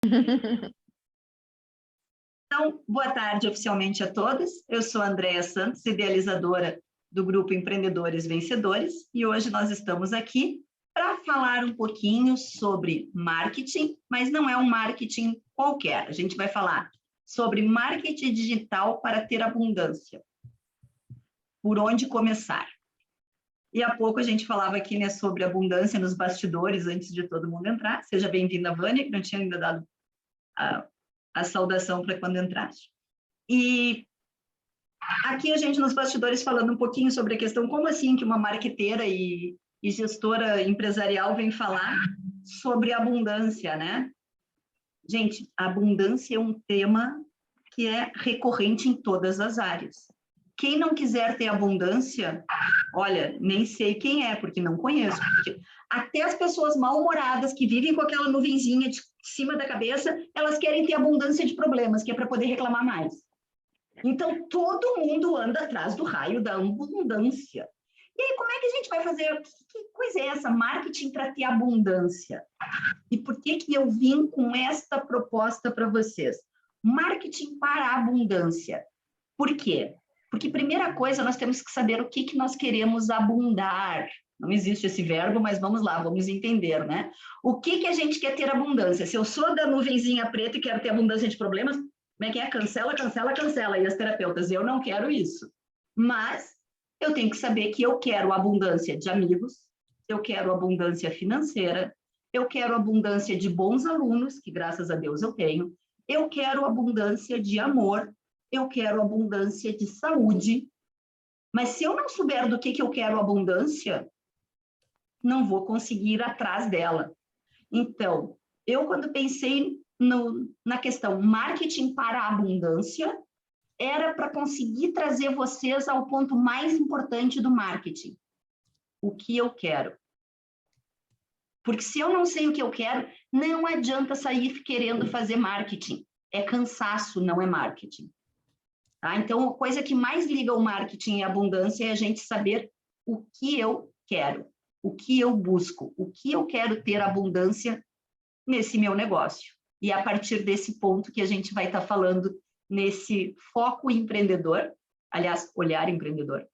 Então, boa tarde oficialmente a todos. Eu sou a Andréa Santos, idealizadora do Grupo Empreendedores Vencedores, e hoje nós estamos aqui para falar um pouquinho sobre marketing, mas não é um marketing qualquer. A gente vai falar sobre marketing digital para ter abundância. Por onde começar? E há pouco a gente falava aqui, né, sobre abundância nos bastidores, antes de todo mundo entrar. Seja bem-vinda, Vânia, que não tinha ainda dado a saudação para quando entraste. E aqui a gente nos bastidores falando um pouquinho sobre a questão, como assim que uma marqueteira e gestora empresarial vem falar sobre abundância, né? Gente, a abundância é um tema que é recorrente em todas as áreas. Quem não quiser ter abundância, olha, nem sei quem é, porque não conheço. Porque até as pessoas mal-humoradas que vivem com aquela nuvenzinha de cima da cabeça, elas querem ter abundância de problemas, que é para poder reclamar mais. Então, todo mundo anda atrás do raio da abundância. E aí, como é que a gente vai fazer? Que coisa é essa? Marketing para ter abundância. E por que eu vim com esta proposta para vocês? Marketing para a abundância. Por quê? Porque, primeira coisa, nós temos que saber o que nós queremos abundar. Não existe esse verbo, mas vamos lá, vamos entender, né? O que a gente quer ter abundância? Se eu sou da nuvenzinha preta e quero ter abundância de problemas, como é que é? Cancela, cancela, cancela. E as terapeutas, eu não quero isso. Mas eu tenho que saber que eu quero abundância de amigos, eu quero abundância financeira, eu quero abundância de bons alunos, que graças a Deus eu tenho, eu quero abundância de amor, eu quero abundância de saúde, mas se eu não souber do que eu quero abundância, não vou conseguir ir atrás dela. Então, eu quando pensei na questão marketing para a abundância, era para conseguir trazer vocês ao ponto mais importante do marketing. O que eu quero. Porque se eu não sei o que eu quero, não adianta sair querendo fazer marketing. É cansaço, não é marketing. Tá? Então, a coisa que mais liga o marketing e a abundância é a gente saber o que eu quero, o que eu busco, o que eu quero ter abundância nesse meu negócio. E a partir desse ponto que a gente vai estar falando nesse foco empreendedor, aliás, olhar empreendedor.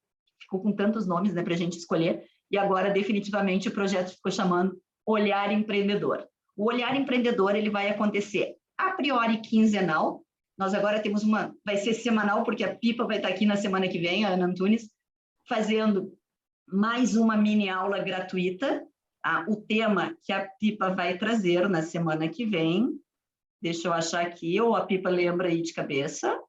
Ficou com tantos nomes, né, para a gente escolher, e agora definitivamente o projeto ficou chamando Olhar Empreendedor. O Olhar Empreendedor, ele vai acontecer a priori quinzenal. Nós agora temos vai ser semanal, porque a Pipa vai estar aqui na semana que vem, a Ana Antunes, fazendo mais uma mini aula gratuita. O tema que a Pipa vai trazer na semana que vem, deixa eu achar aqui, ou a Pipa lembra aí de cabeça.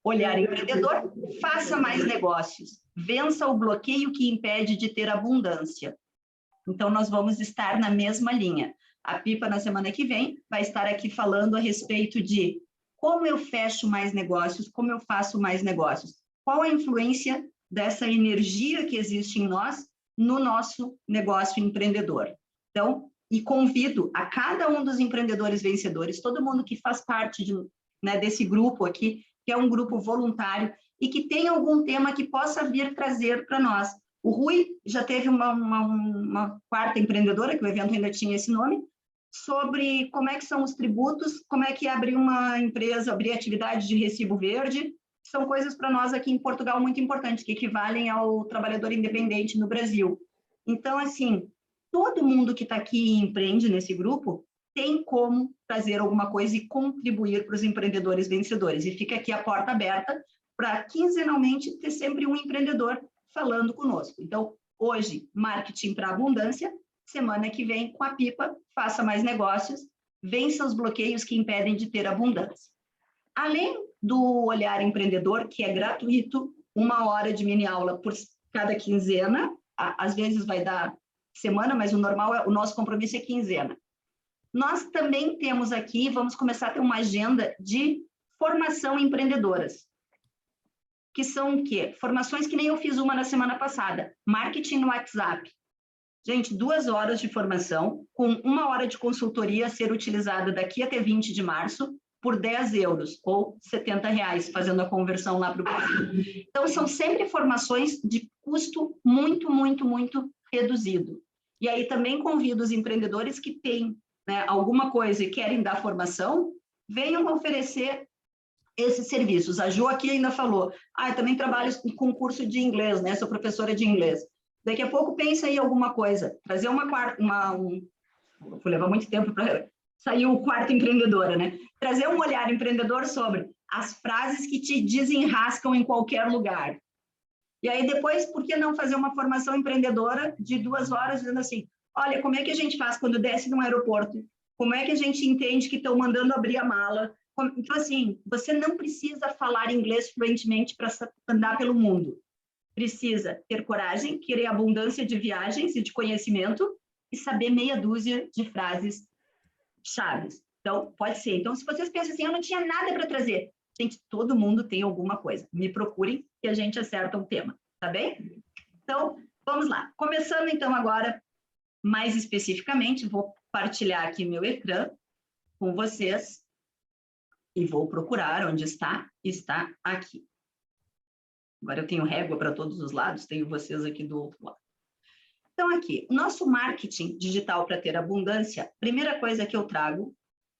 Olhar empreendedor, faça mais negócios, vença o bloqueio que impede de ter abundância. Então, nós vamos estar na mesma linha. A Pipa, na semana que vem, vai estar aqui falando a respeito de como eu fecho mais negócios, como eu faço mais negócios. Qual a influência dessa energia que existe em nós no nosso negócio empreendedor. Então, e convido a cada um dos empreendedores vencedores, todo mundo que faz parte desse grupo aqui, que é um grupo voluntário e que tem algum tema que possa vir trazer para nós. O Rui já teve uma quarta empreendedora, que o evento ainda tinha esse nome, sobre como é que são os tributos, como é que abrir uma empresa, abrir atividade de recibo verde, são coisas para nós aqui em Portugal muito importantes, que equivalem ao trabalhador independente no Brasil. Então, assim, todo mundo que está aqui e empreende nesse grupo tem como fazer alguma coisa e contribuir para os empreendedores vencedores. E fica aqui a porta aberta para, quinzenalmente, ter sempre um empreendedor falando conosco. Então, hoje, marketing para abundância, semana que vem, com a Pipa, faça mais negócios, vença os bloqueios que impedem de ter abundância. Além do Olhar Empreendedor, que é gratuito, 1 hora de mini aula por cada quinzena, às vezes vai dar semana, mas o normal, o nosso compromisso é quinzena. Nós também temos aqui, vamos começar a ter uma agenda de formação empreendedoras, que são o quê? Formações que nem eu fiz uma na semana passada, marketing no WhatsApp. Gente, 2 horas de formação, com 1 hora de consultoria a ser utilizada daqui até 20 de março, por 10 euros, ou R$70, fazendo a conversão lá para o Brasil. Então, são sempre formações de custo muito, muito, muito reduzido. E aí também convido os empreendedores que têm, né, alguma coisa e querem dar formação, venham oferecer esses serviços. A Jo aqui ainda falou, eu também trabalho com curso de inglês, né? Sou professora de inglês. Daqui a pouco pensa aí alguma coisa, trazer vou levar muito tempo para sair o quarto empreendedora, né? Trazer um olhar empreendedor sobre as frases que te desenrascam em qualquer lugar. E aí depois, por que não fazer uma formação empreendedora de 2 horas, dizendo assim, olha, como é que a gente faz quando desce num aeroporto? Como é que a gente entende que estão mandando abrir a mala? Então, assim, você não precisa falar inglês fluentemente para andar pelo mundo. Precisa ter coragem, querer abundância de viagens e de conhecimento e saber meia dúzia de frases chaves. Então, pode ser. Então, se vocês pensam assim, eu não tinha nada para trazer. Gente, todo mundo tem alguma coisa. Me procurem que a gente acerta um tema, tá bem? Então, vamos lá. Começando, então, agora, mais especificamente, vou partilhar aqui meu ecrã com vocês e vou procurar onde está. Está aqui. Agora eu tenho régua para todos os lados, tenho vocês aqui do outro lado. Então, aqui, o nosso marketing digital para ter abundância, primeira coisa que eu trago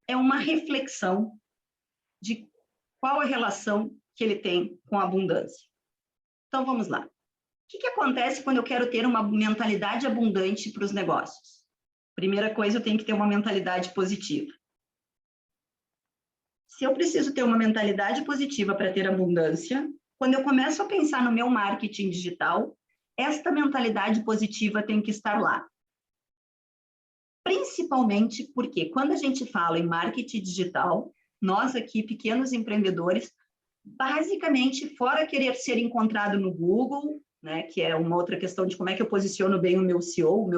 é uma reflexão de qual a relação que ele tem com a abundância. Então, vamos lá. O que acontece quando eu quero ter uma mentalidade abundante para os negócios? Primeira coisa, eu tenho que ter uma mentalidade positiva. Se eu preciso ter uma mentalidade positiva para ter abundância, quando eu começo a pensar no meu marketing digital, esta mentalidade positiva tem que estar lá. Principalmente porque quando a gente fala em marketing digital, nós aqui, pequenos empreendedores, basicamente, fora querer ser encontrado no Google, né, que é uma outra questão de como é que eu posiciono bem o meu SEO,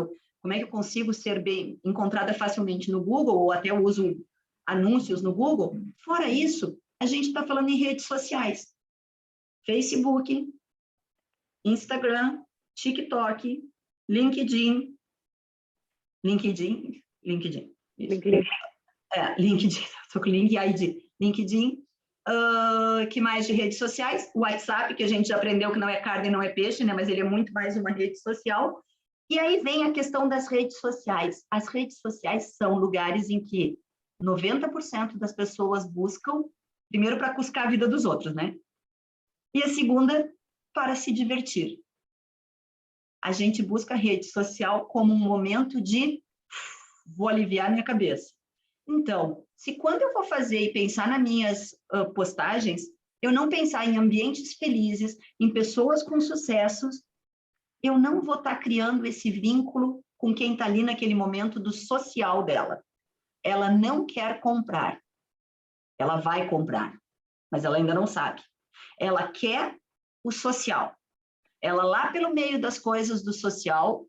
como é que eu consigo ser bem encontrada facilmente no Google, ou até eu uso anúncios no Google, fora isso, a gente está falando em redes sociais. Facebook, Instagram, TikTok, LinkedIn. LinkedIn. Estou com link ID. LinkedIn. Que mais de redes sociais? O WhatsApp, que a gente já aprendeu que não é carne, não é peixe, né? Mas ele é muito mais uma rede social. E aí vem a questão das redes sociais. As redes sociais são lugares em que 90% das pessoas buscam, primeiro para cuscar a vida dos outros, né? E a segunda, para se divertir. A gente busca a rede social como um momento de vou aliviar minha cabeça. Então, se quando eu vou fazer e pensar nas minhas postagens, eu não pensar em ambientes felizes, em pessoas com sucessos, eu não vou estar criando esse vínculo com quem está ali naquele momento do social dela. Ela não quer comprar. Ela vai comprar, mas ela ainda não sabe. Ela quer o social. Ela lá pelo meio das coisas do social,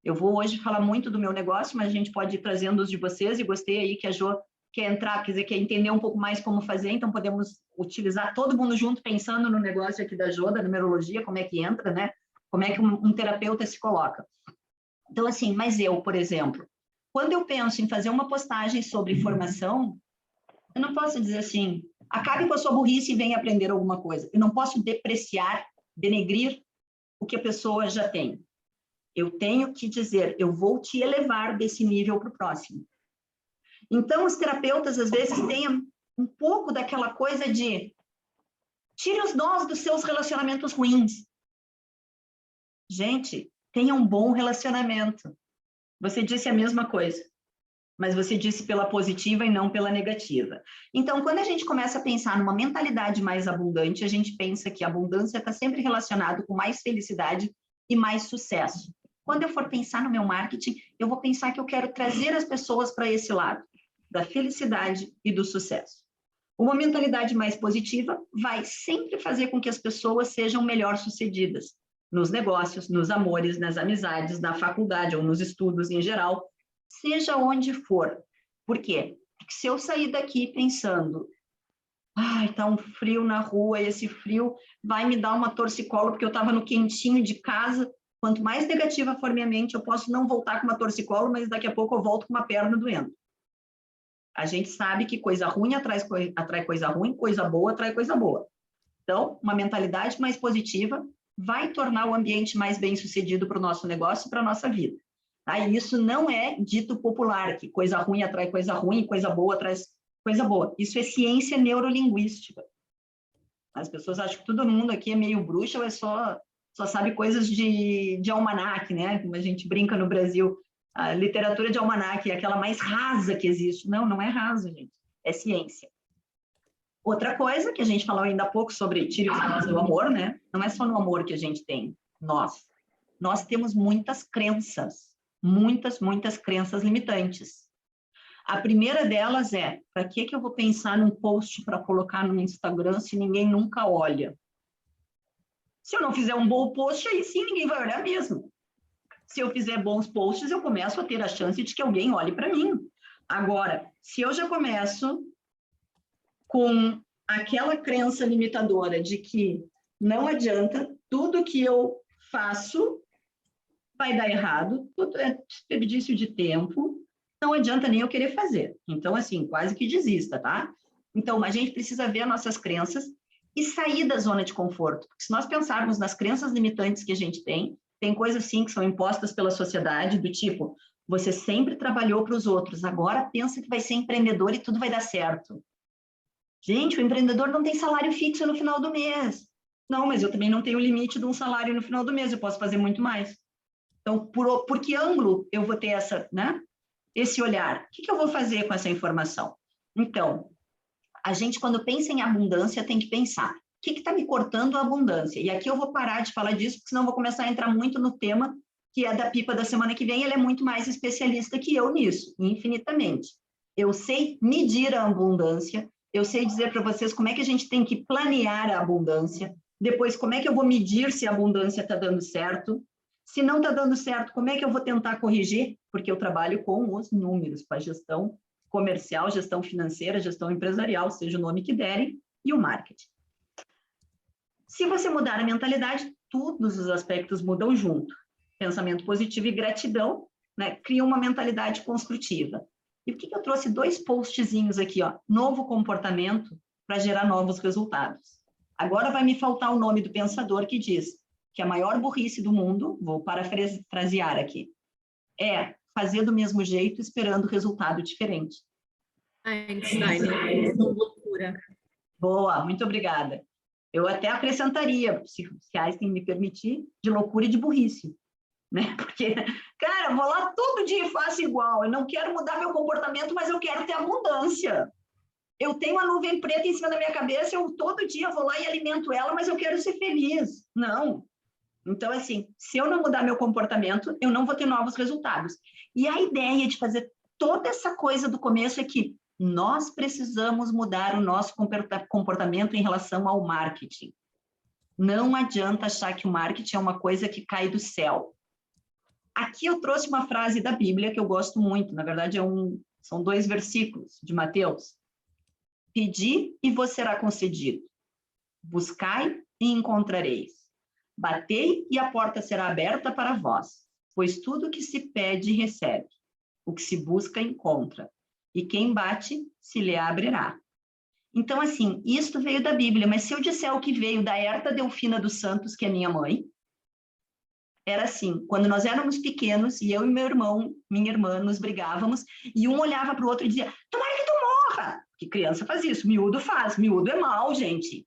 eu vou hoje falar muito do meu negócio, mas a gente pode ir trazendo os de vocês, e gostei aí que a Jo quer entrar, quer dizer, quer entender um pouco mais como fazer, então podemos utilizar todo mundo junto, pensando no negócio aqui da Jo, da numerologia, como é que entra, né? Como é que um terapeuta se coloca. Então, assim, mas eu, por exemplo, quando eu penso em fazer uma postagem sobre formação, eu não posso dizer assim, acabe com a sua burrice e venha aprender alguma coisa. Eu não posso depreciar, denegrir o que a pessoa já tem. Eu tenho que dizer, eu vou te elevar desse nível para o próximo. Então, os terapeutas, às vezes, têm um pouco daquela coisa de tire os nós dos seus relacionamentos ruins. Gente, tenha um bom relacionamento. Você disse a mesma coisa, mas você disse pela positiva e não pela negativa. Então, quando a gente começa a pensar numa mentalidade mais abundante, a gente pensa que a abundância está sempre relacionada com mais felicidade e mais sucesso. Quando eu for pensar no meu marketing, eu vou pensar que eu quero trazer as pessoas para esse lado, da felicidade e do sucesso. Uma mentalidade mais positiva vai sempre fazer com que as pessoas sejam melhor sucedidas nos negócios, nos amores, nas amizades, na faculdade ou nos estudos em geral, seja onde for. Por quê? Porque se eu sair daqui pensando, tá um frio na rua, e esse frio vai me dar uma torcicolo, porque eu estava no quentinho de casa, quanto mais negativa for minha mente, eu posso não voltar com uma torcicolo, mas daqui a pouco eu volto com uma perna doendo. A gente sabe que coisa ruim atrai coisa ruim, coisa boa atrai coisa boa. Então, uma mentalidade mais positiva vai tornar o ambiente mais bem-sucedido para o nosso negócio e para a nossa vida. Tá? E isso não é dito popular, que coisa ruim atrai coisa ruim, coisa boa atrai coisa boa. Isso é ciência neurolinguística. As pessoas acham que todo mundo aqui é meio bruxa ou é só sabe coisas de almanaque, né? Como a gente brinca no Brasil. A literatura de almanaque é aquela mais rasa que existe. Não, não é rasa, gente. É ciência. Outra coisa que a gente falou ainda há pouco sobre tire o amor, né? Não é só no amor que a gente tem, nós temos muitas crenças, muitas crenças limitantes. A primeira delas é, para que eu vou pensar num post para colocar no Instagram se ninguém nunca olha? Se eu não fizer um bom post, aí sim ninguém vai olhar mesmo. Se eu fizer bons posts, eu começo a ter a chance de que alguém olhe para mim. Agora, se eu já começo com aquela crença limitadora de que não adianta, tudo que eu faço vai dar errado, tudo é desperdício de tempo, não adianta nem eu querer fazer. Então, assim, quase que desista, tá? Então, a gente precisa ver as nossas crenças e sair da zona de conforto. Porque se nós pensarmos nas crenças limitantes que a gente tem coisas, sim, que são impostas pela sociedade, do tipo, você sempre trabalhou para os outros, agora pensa que vai ser empreendedor e tudo vai dar certo. Gente, o empreendedor não tem salário fixo no final do mês. Não, mas eu também não tenho limite de um salário no final do mês, eu posso fazer muito mais. Então, por que ângulo eu vou ter esse olhar? O que eu vou fazer com essa informação? Então, a gente, quando pensa em abundância, tem que pensar, o que está me cortando a abundância? E aqui eu vou parar de falar disso, porque senão eu vou começar a entrar muito no tema que é da Pipa da semana que vem, ele é muito mais especialista que eu nisso, infinitamente. Eu sei medir a abundância, eu sei dizer para vocês como é que a gente tem que planear a abundância, depois como é que eu vou medir se a abundância está dando certo, se não está dando certo, como é que eu vou tentar corrigir, porque eu trabalho com os números, com a gestão comercial, gestão financeira, gestão empresarial, seja o nome que derem, e o marketing. Se você mudar a mentalidade, todos os aspectos mudam junto. Pensamento positivo e gratidão, né, criam uma mentalidade construtiva. E por que eu trouxe 2 postzinhos aqui, ó? Novo comportamento para gerar novos resultados. Agora vai me faltar o nome do pensador que diz que a maior burrice do mundo, vou parafrasear aqui, é fazer do mesmo jeito esperando resultado diferente. Einstein, loucura. Boa, muito obrigada. Eu até acrescentaria, se Einstein me permitir, de loucura e de burrice. Né? Porque, cara, eu vou lá todo dia e faço igual. Eu não quero mudar meu comportamento, mas eu quero ter abundância. Eu tenho uma nuvem preta em cima da minha cabeça, eu todo dia vou lá e alimento ela, mas eu quero ser feliz. Não. Então, assim, se eu não mudar meu comportamento, eu não vou ter novos resultados. E a ideia de fazer toda essa coisa do começo é que nós precisamos mudar o nosso comportamento em relação ao marketing. Não adianta achar que o marketing é uma coisa que cai do céu. Aqui eu trouxe uma frase da Bíblia que eu gosto muito, na verdade são 2 versículos de Mateus. Pedi e vos será concedido. Buscai e encontrareis. Batei e a porta será aberta para vós. Pois tudo que se pede, recebe. O que se busca, encontra. E quem bate, se lhe abrirá. Então, assim, isto veio da Bíblia, mas se eu disser o que veio da Herta Delfina dos Santos, que é minha mãe, era assim, quando nós éramos pequenos, e eu e meu irmão, minha irmã, nos brigávamos, e um olhava para o outro e dizia, tomara que tu morra! Que criança faz isso, miúdo faz, miúdo é mal, gente.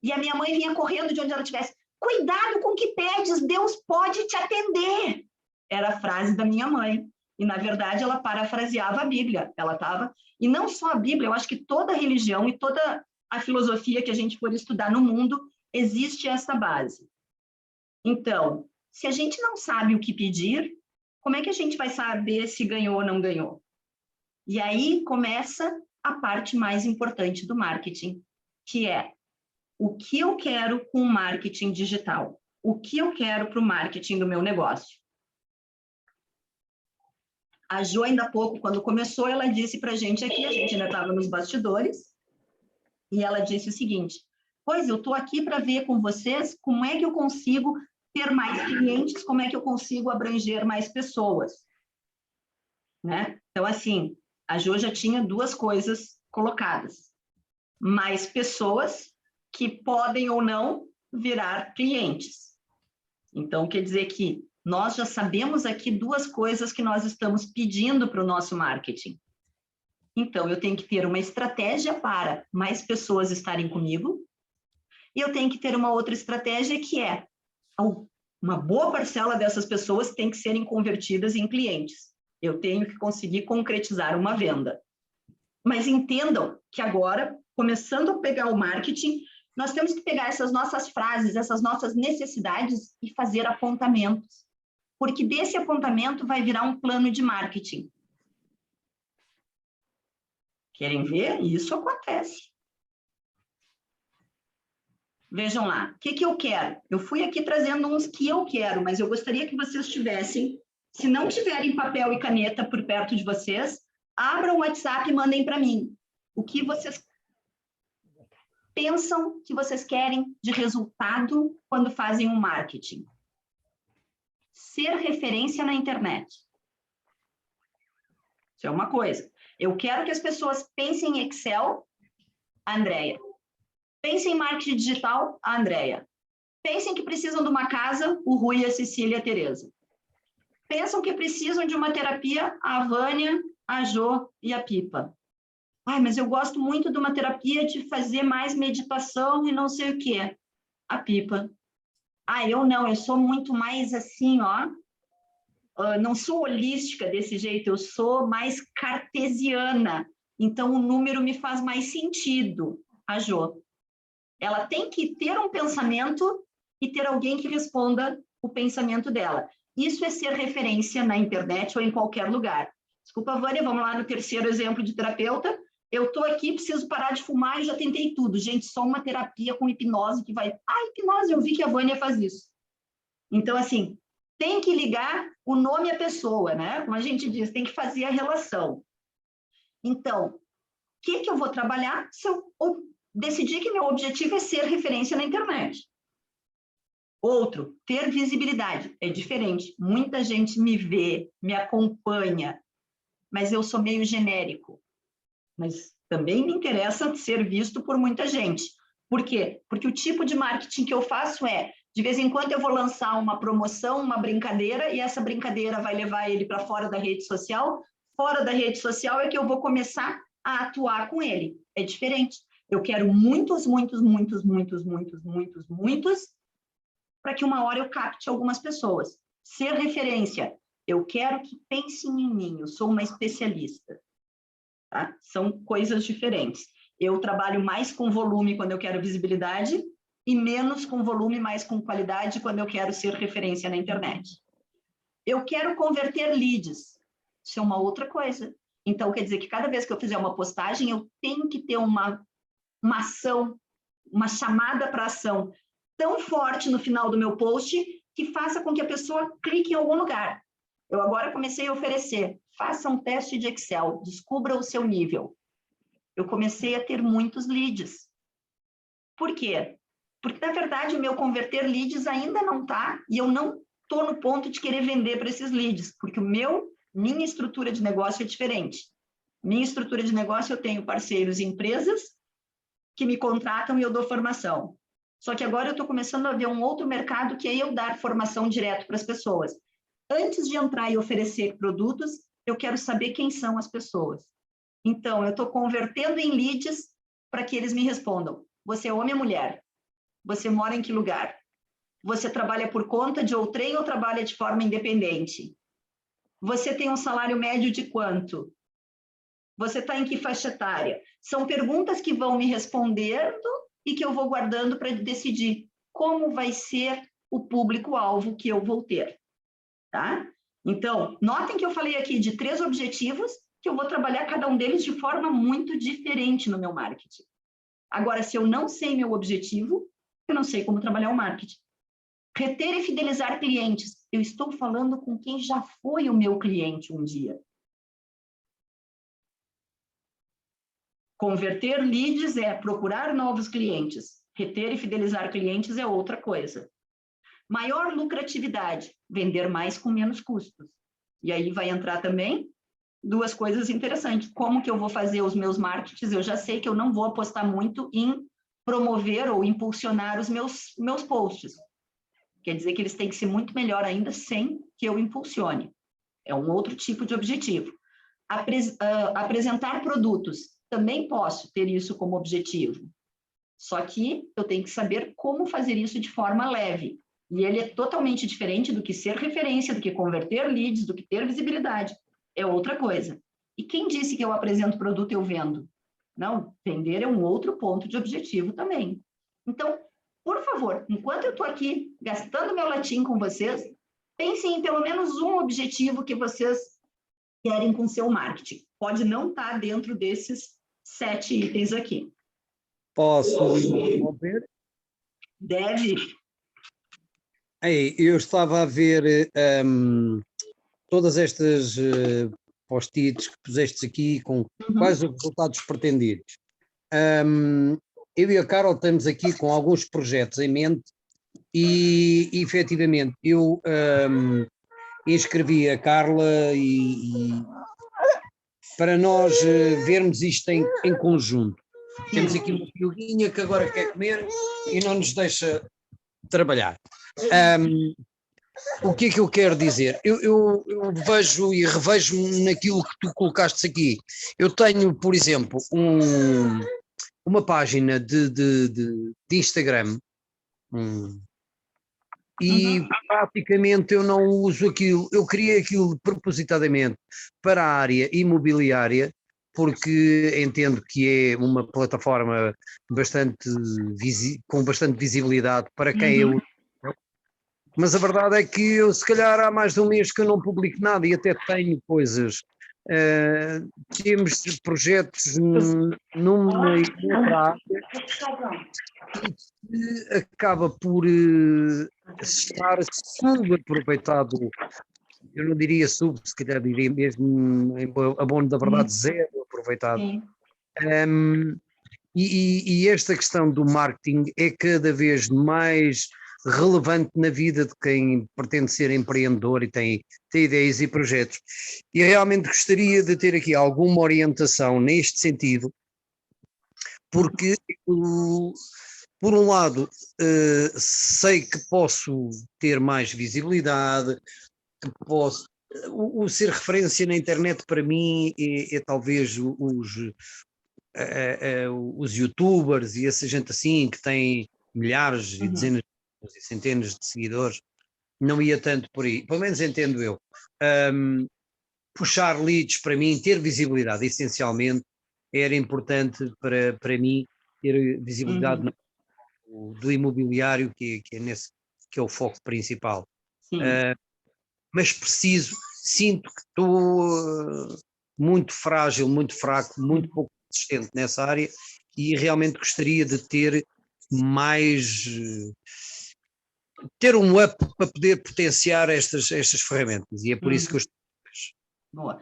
E a minha mãe vinha correndo de onde ela estivesse, cuidado com o que pedes, Deus pode te atender. Era a frase da minha mãe. E, na verdade, ela parafraseava a Bíblia. Ela estava... E não só a Bíblia, eu acho que toda a religião e toda a filosofia que a gente for estudar no mundo, existe essa base. Então, se a gente não sabe o que pedir, como é que a gente vai saber se ganhou ou não ganhou? E aí começa a parte mais importante do marketing, que é o que eu quero com o marketing digital? O que eu quero para o marketing do meu negócio? A Jo, ainda há pouco, quando começou, ela disse para a gente aqui, a gente ainda estava nos bastidores, e ela disse o seguinte, pois eu estou aqui para ver com vocês como é que eu consigo ter mais clientes, como é que eu consigo abranger mais pessoas. Né? Então, assim, a Jo já tinha 2 coisas colocadas. Mais pessoas que podem ou não virar clientes. Então, quer dizer que nós já sabemos aqui duas coisas que nós estamos pedindo para o nosso marketing. Então, eu tenho que ter uma estratégia para mais pessoas estarem comigo, e eu tenho que ter uma outra estratégia que é uma boa parcela dessas pessoas tem que serem convertidas em clientes. Eu tenho que conseguir concretizar uma venda. Mas entendam que agora, começando a pegar o marketing, nós temos que pegar essas nossas frases, essas nossas necessidades e fazer apontamentos. Porque desse apontamento vai virar um plano de marketing. Querem ver? Isso acontece. Vejam lá, o que eu quero? Eu fui aqui trazendo uns que eu quero, mas eu gostaria que vocês tivessem, se não tiverem papel e caneta por perto de vocês, abram o WhatsApp e mandem para mim. O que vocês pensam que vocês querem de resultado quando fazem um marketing? Ser referência na internet. Isso é uma coisa. Eu quero que as pessoas pensem em Excel, a Andrea. Pensem em marketing digital, a Andrea. Pensem que precisam de uma casa, o Rui, a Cecília e a Tereza. Pensam que precisam de uma terapia, a Vânia, a Jo e a Pipa. Ai, mas eu gosto muito de uma terapia de fazer mais meditação e não sei o quê. A Pipa. Ah, eu não, eu sou muito mais assim, ó. Não sou holística desse jeito, eu sou mais cartesiana. Então, o número me faz mais sentido, a Jo. Ela tem que ter um pensamento e ter alguém que responda o pensamento dela. Isso é ser referência na internet ou em qualquer lugar. Desculpa, Vânia, vamos lá no terceiro exemplo de terapeuta. Eu estou aqui, preciso parar de fumar e já tentei tudo. Gente, só uma terapia com hipnose que vai... Ah, hipnose, eu vi que a Vânia faz isso. Então, assim, tem que ligar o nome à pessoa, né? Como a gente diz, tem que fazer a relação. Então, o que eu vou trabalhar se eu decidir que meu objetivo é ser referência na internet? Outro, ter visibilidade. É diferente. Muita gente me vê, me acompanha, mas eu sou meio genérico. Mas também me interessa ser visto por muita gente. Por quê? Porque o tipo de marketing que eu faço é, de vez em quando eu vou lançar uma promoção, uma brincadeira, e essa brincadeira vai levar ele para fora da rede social. Fora da rede social é que eu vou começar a atuar com ele. É diferente. Eu quero muitos, para que uma hora eu capte algumas pessoas. Ser referência. Eu quero que pensem em mim, eu sou uma especialista. Tá? São coisas diferentes. Eu trabalho mais com volume quando eu quero visibilidade e menos com volume, mais com qualidade quando eu quero ser referência na internet. Eu quero converter leads. Isso é uma outra coisa. Então, quer dizer que cada vez que eu fizer uma postagem, eu tenho que ter uma ação, uma chamada para ação tão forte no final do meu post que faça com que a pessoa clique em algum lugar. Eu agora comecei a oferecer, faça um teste de Excel, descubra o seu nível. Eu comecei a ter muitos leads. Por quê? Porque, na verdade, o meu converter leads ainda não está, e eu não estou no ponto de querer vender para esses leads, porque minha estrutura de negócio é diferente. Minha estrutura de negócio, eu tenho parceiros e empresas que me contratam e eu dou formação. Só que agora eu estou começando a ver um outro mercado que é eu dar formação direto para as pessoas. Antes de entrar e oferecer produtos, eu quero saber quem são as pessoas. Então, eu estou convertendo em leads para que eles me respondam. Você é homem ou mulher? Você mora em que lugar? Você trabalha por conta de outrem ou trabalha de forma independente? Você tem um salário médio de quanto? Você está em que faixa etária? São perguntas que vão me respondendo e que eu vou guardando para decidir como vai ser o público-alvo que eu vou ter. Tá? Então, notem que eu falei aqui de 3 objetivos que eu vou trabalhar cada um deles de forma muito diferente no meu marketing. Agora, se eu não sei meu objetivo, eu não sei como trabalhar o marketing. Reter e fidelizar clientes. Eu estou falando com quem já foi o meu cliente um dia. Converter leads é procurar novos clientes. Reter e fidelizar clientes é outra coisa. Maior lucratividade, vender mais com menos custos. E aí vai entrar também 2 coisas interessantes. Como que eu vou fazer os meus marketings? Eu já sei que eu não vou apostar muito em promover ou impulsionar os meus posts. quer dizer que eles têm que ser muito melhor ainda sem que eu impulsione. É um outro tipo de objetivo. Apresentar produtos, também posso ter isso como objetivo. Só que eu tenho que saber como fazer isso de forma leve. E ele é totalmente diferente do que ser referência, do que converter leads, do que ter visibilidade. É outra coisa. E quem disse que eu apresento produto e eu vendo? Não, vender é um outro ponto de objetivo também. Então, por favor, enquanto eu estou aqui gastando meu latim com vocês, pensem em pelo menos um objetivo que vocês querem com seu marketing. Pode não estar dentro desses 7 itens aqui. Posso interromper? Deve. Eu estava a ver todas estas post-its que pusestes aqui com quais os resultados pretendidos. Eu e a Carol estamos aqui com alguns projetos em mente e efetivamente eu inscrevi a Carla e para nós vermos isto em conjunto. Temos aqui uma filhinha que agora quer comer e não nos deixa trabalhar. O que é que eu quero dizer? Eu vejo e revejo-me naquilo que tu colocaste aqui. Eu tenho, por exemplo, uma página de Instagram e praticamente eu não uso aquilo. Eu criei aquilo propositadamente para a área imobiliária, porque entendo que é uma plataforma com bastante visibilidade para quem eu. Mas a verdade é que eu, se calhar, há mais de um mês que eu não publico nada e até tenho coisas. Temos projetos numa e noutra área que acaba por estar subaproveitado. Eu não diria se calhar diria mesmo, em abono da verdade, zero aproveitado. E esta questão do marketing é cada vez mais relevante na vida de quem pretende ser empreendedor e tem ideias e projetos. E realmente gostaria de ter aqui alguma orientação neste sentido, porque, por um lado, sei que posso ter mais visibilidade, que posso. O ser referência na internet para mim é talvez os youtubers e essa gente assim que tem milhares e dezenas e centenas de seguidores, não ia tanto por aí, pelo menos entendo eu. Puxar leads para mim, ter visibilidade essencialmente era importante para mim, ter visibilidade do imobiliário que é o foco principal. Mas sinto que estou muito frágil, muito fraco, muito pouco consistente nessa área e realmente gostaria de ter ter um up para poder potenciar estas ferramentas e é por isso que eu estou. Boa.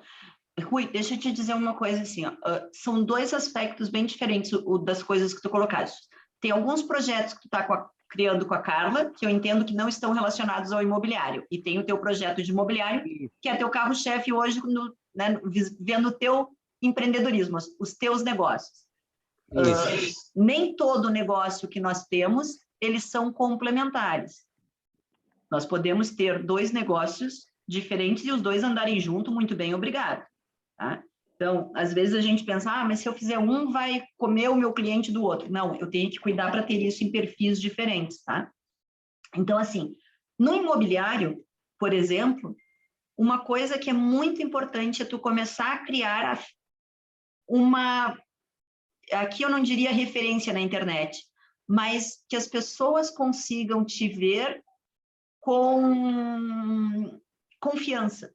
Rui, deixa eu te dizer uma coisa assim, são 2 aspectos bem diferentes das coisas que tu colocaste. Tem alguns projetos que tu está criando com a Carla, que eu entendo que não estão relacionados ao imobiliário, e tem o teu projeto de imobiliário, que é teu carro-chefe hoje, né, vendo o teu empreendedorismo, os teus negócios. Nem todo negócio que nós temos, eles são complementares. Nós podemos ter 2 negócios diferentes e os 2 andarem junto, muito bem, obrigado. Tá? Então, às vezes a gente pensa, mas se eu fizer um, vai comer o meu cliente do outro. Não, eu tenho que cuidar para ter isso em perfis diferentes, tá? Então, assim, no imobiliário, por exemplo, uma coisa que é muito importante é tu começar a criar aqui eu não diria referência na internet, mas que as pessoas consigam te ver com confiança.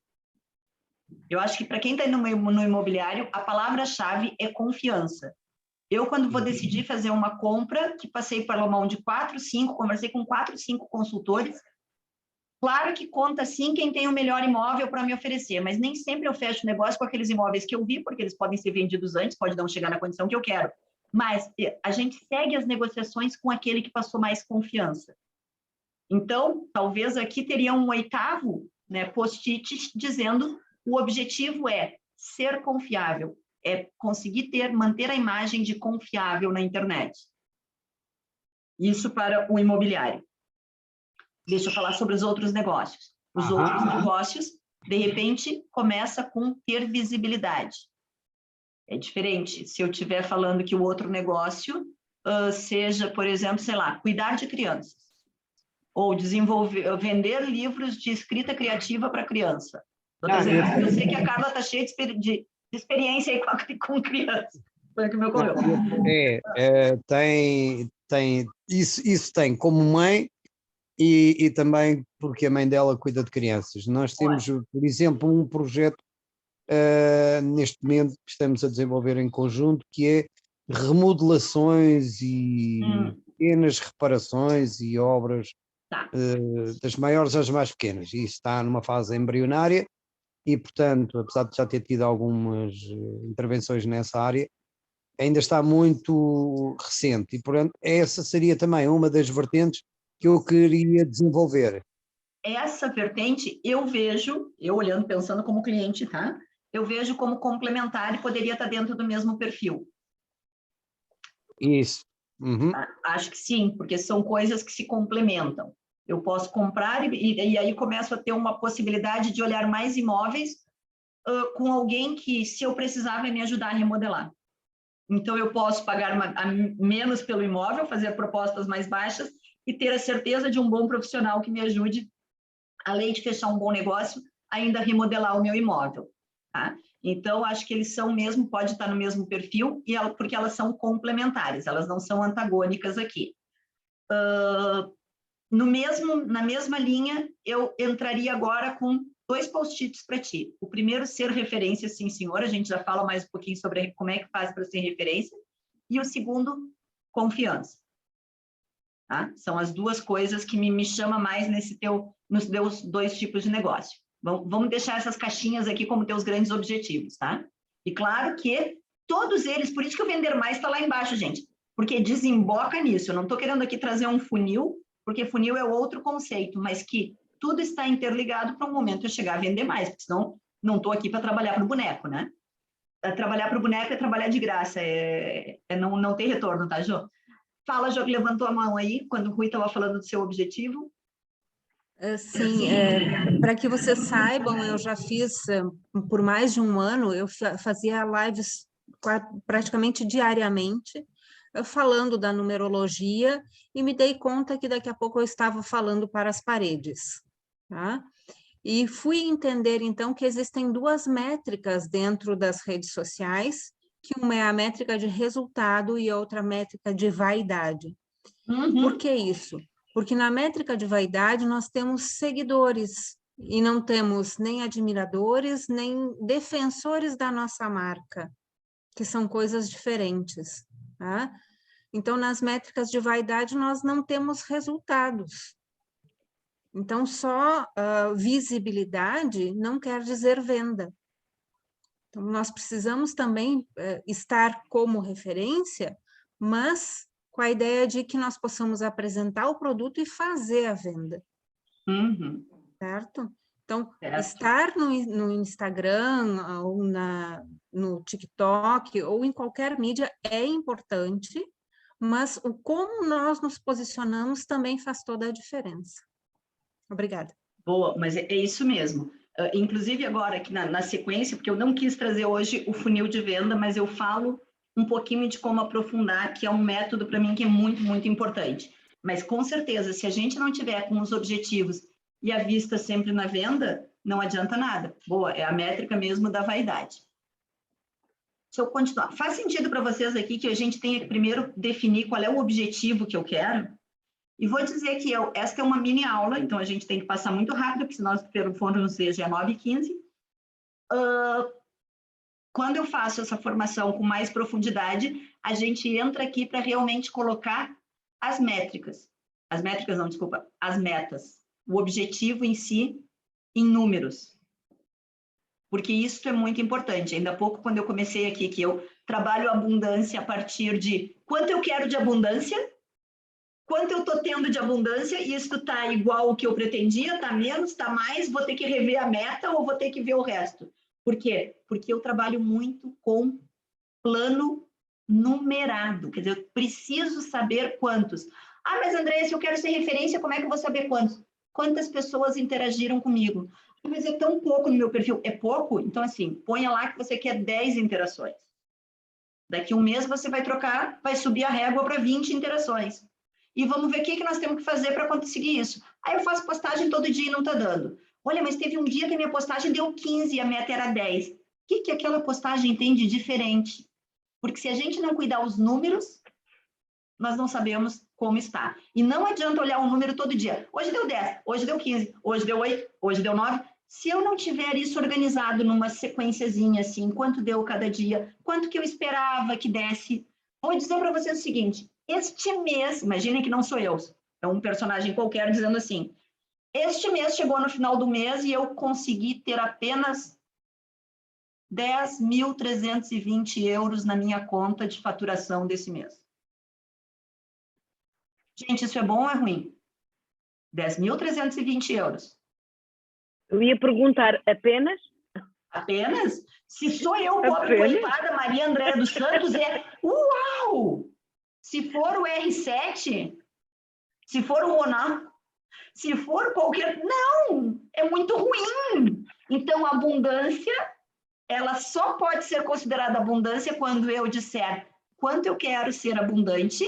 Eu acho que para quem está no imobiliário, a palavra-chave é confiança. Eu, quando vou decidir fazer uma compra, que passei pela mão de 4, 5, conversei com 4, 5 consultores, claro que conta sim quem tem o melhor imóvel para me oferecer, mas nem sempre eu fecho negócio com aqueles imóveis que eu vi, porque eles podem ser vendidos antes, pode não chegar na condição que eu quero. Mas a gente segue as negociações com aquele que passou mais confiança. Então, talvez aqui teria um 8º, né, post-it dizendo o objetivo é ser confiável, é conseguir manter a imagem de confiável na internet. Isso para o imobiliário. Deixa eu falar sobre os outros negócios. Os outros negócios, de repente, começa com ter visibilidade. É diferente. Se eu estiver falando que o outro negócio seja, por exemplo, sei lá, cuidar de crianças, ou desenvolver, vender livros de escrita criativa para criança. Eu sei que a Carla está cheia de experiência aí com criança. Foi o que me ocorreu. Isso tem como mãe e também porque a mãe dela cuida de crianças. Nós temos, por exemplo, um projeto neste momento que estamos a desenvolver em conjunto, que é remodelações e pequenas reparações e obras, das maiores às mais pequenas. E isso está numa fase embrionária e, portanto, apesar de já ter tido algumas intervenções nessa área, ainda está muito recente e, portanto, essa seria também uma das vertentes que eu queria desenvolver. Essa vertente eu vejo, eu olhando, pensando como cliente, tá? Eu vejo como complementar e poderia estar dentro do mesmo perfil. Isso. Acho que sim, porque são coisas que se complementam. Eu posso comprar e aí começo a ter uma possibilidade de olhar mais imóveis com alguém que, se eu precisar, vai me ajudar a remodelar. Então, eu posso pagar menos pelo imóvel, fazer propostas mais baixas e ter a certeza de um bom profissional que me ajude, além de fechar um bom negócio, ainda remodelar o meu imóvel. Tá? Então, acho que eles são mesmo, pode estar no mesmo perfil, porque elas são complementares, elas não são antagônicas aqui. Na mesma linha, eu entraria agora com 2 post-its para ti. O primeiro, ser referência, sim, senhor. A gente já fala mais um pouquinho sobre como é que faz para ser referência. E o segundo, confiança. Tá? São as 2 coisas que me chama mais nos teus 2 tipos de negócio. Vamos deixar essas caixinhas aqui como teus grandes objetivos, tá? E claro que todos eles, por isso que o Vender Mais está lá embaixo, gente, porque desemboca nisso. Eu não estou querendo aqui trazer um funil, porque funil é outro conceito, mas que tudo está interligado para um momento eu chegar a vender mais, porque senão não estou aqui para trabalhar para o boneco, né? Trabalhar para o boneco é trabalhar de graça, não tem retorno, tá, Jô? Fala, Jô, que levantou a mão aí, quando o Rui estava falando do seu objetivo. Sim, para que vocês saibam, eu já fiz, por mais de um ano, eu fazia lives praticamente diariamente, falando da numerologia, e me dei conta que daqui a pouco eu estava falando para as paredes, tá? E fui entender, então, que existem 2 métricas dentro das redes sociais, que uma é a métrica de resultado e outra métrica de vaidade. Por que isso? Porque na métrica de vaidade nós temos seguidores e não temos nem admiradores, nem defensores da nossa marca, que são coisas diferentes, tá? Então, nas métricas de vaidade, nós não temos resultados. Então, só visibilidade não quer dizer venda. Então, nós precisamos também estar como referência, mas com a ideia de que nós possamos apresentar o produto e fazer a venda. Certo? Então, estar no Instagram, ou no TikTok, ou em qualquer mídia é importante, mas o como nós nos posicionamos também faz toda a diferença. Obrigada. Boa, mas é isso mesmo. Inclusive agora aqui na sequência, porque eu não quis trazer hoje o funil de venda, mas eu falo um pouquinho de como aprofundar, que é um método para mim que é muito, muito importante. Mas com certeza, se a gente não tiver com os objetivos e a vista sempre na venda, não adianta nada. Boa, é a métrica mesmo da vaidade. Deixa eu continuar. Faz sentido para vocês aqui que a gente tenha que primeiro definir qual é o objetivo que eu quero? E vou dizer que esta é uma mini aula, então a gente tem que passar muito rápido, porque senão o fundo não seja 9h15. Quando eu faço essa formação com mais profundidade, a gente entra aqui para realmente colocar as métricas. As métricas não, desculpa, as metas. O objetivo em si, em números. Porque isso é muito importante. Ainda há pouco, quando eu comecei aqui, que eu trabalho abundância a partir de quanto eu quero de abundância, quanto eu estou tendo de abundância, e isso está igual ao que eu pretendia, está menos, está mais, vou ter que rever a meta ou vou ter que ver o resto. Por quê? Porque eu trabalho muito com plano numerado, quer dizer, eu preciso saber quantos. Ah, mas André, se eu quero ser referência, como é que eu vou saber quantos? quantas pessoas interagiram comigo. Mas é tão pouco no meu perfil. É pouco? Então, assim, ponha lá que você quer 10 interações. Daqui um mês você vai trocar, vai subir a régua para 20 interações. E vamos ver o que nós temos que fazer para conseguir isso. Aí eu faço postagem todo dia e não está dando. Olha, mas teve um dia que a minha postagem deu 15 e a meta era 10. O que aquela postagem tem de diferente? Porque se a gente não cuidar os números, nós não sabemos como está. E não adianta olhar um número todo dia. Hoje deu 10, hoje deu 15, hoje deu 8, hoje deu 9. Se eu não tiver isso organizado numa sequenciazinha assim, quanto deu cada dia, quanto que eu esperava que desse, vou dizer para vocês o seguinte, este mês, imaginem que não sou eu, é um personagem qualquer dizendo assim, este mês chegou no final do mês e eu consegui ter apenas 10.320 euros na minha conta de faturação desse mês. Gente, isso é bom ou é ruim? 10.320 euros. Eu ia perguntar apenas? Apenas? Se sou eu, pobre coitada, Maria Andréa dos Santos, é uau! Se for o R7, se for o Ronan, se for qualquer... Não! É muito ruim! Então, a abundância, ela só pode ser considerada abundância quando eu disser quanto eu quero ser abundante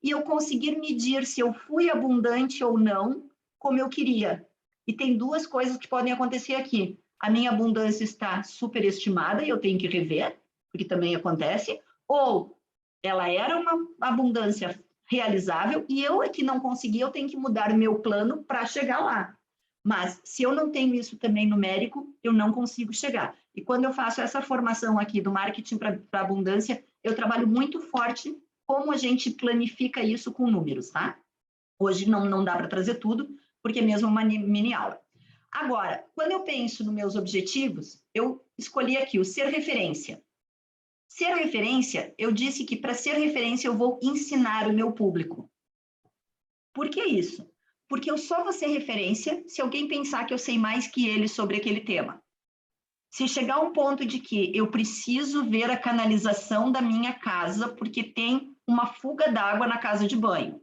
e eu conseguir medir se eu fui abundante ou não, como eu queria. E tem duas coisas que podem acontecer aqui. A minha abundância está superestimada e eu tenho que rever, porque também acontece, ou ela era uma abundância realizável e eu é que não consegui, eu tenho que mudar o meu plano para chegar lá. Mas se eu não tenho isso também numérico, eu não consigo chegar. E quando eu faço essa formação aqui do marketing para abundância, eu trabalho muito forte como a gente planifica isso com números, tá? Hoje não dá para trazer tudo, porque é mesmo uma mini aula. Agora, quando eu penso nos meus objetivos, eu escolhi aqui o ser referência. Ser referência, eu disse que para ser referência eu vou ensinar o meu público. Por que isso? Porque eu só vou ser referência se alguém pensar que eu sei mais que ele sobre aquele tema. Se chegar a um ponto de que eu preciso ver a canalização da minha casa porque tem uma fuga d'água na casa de banho.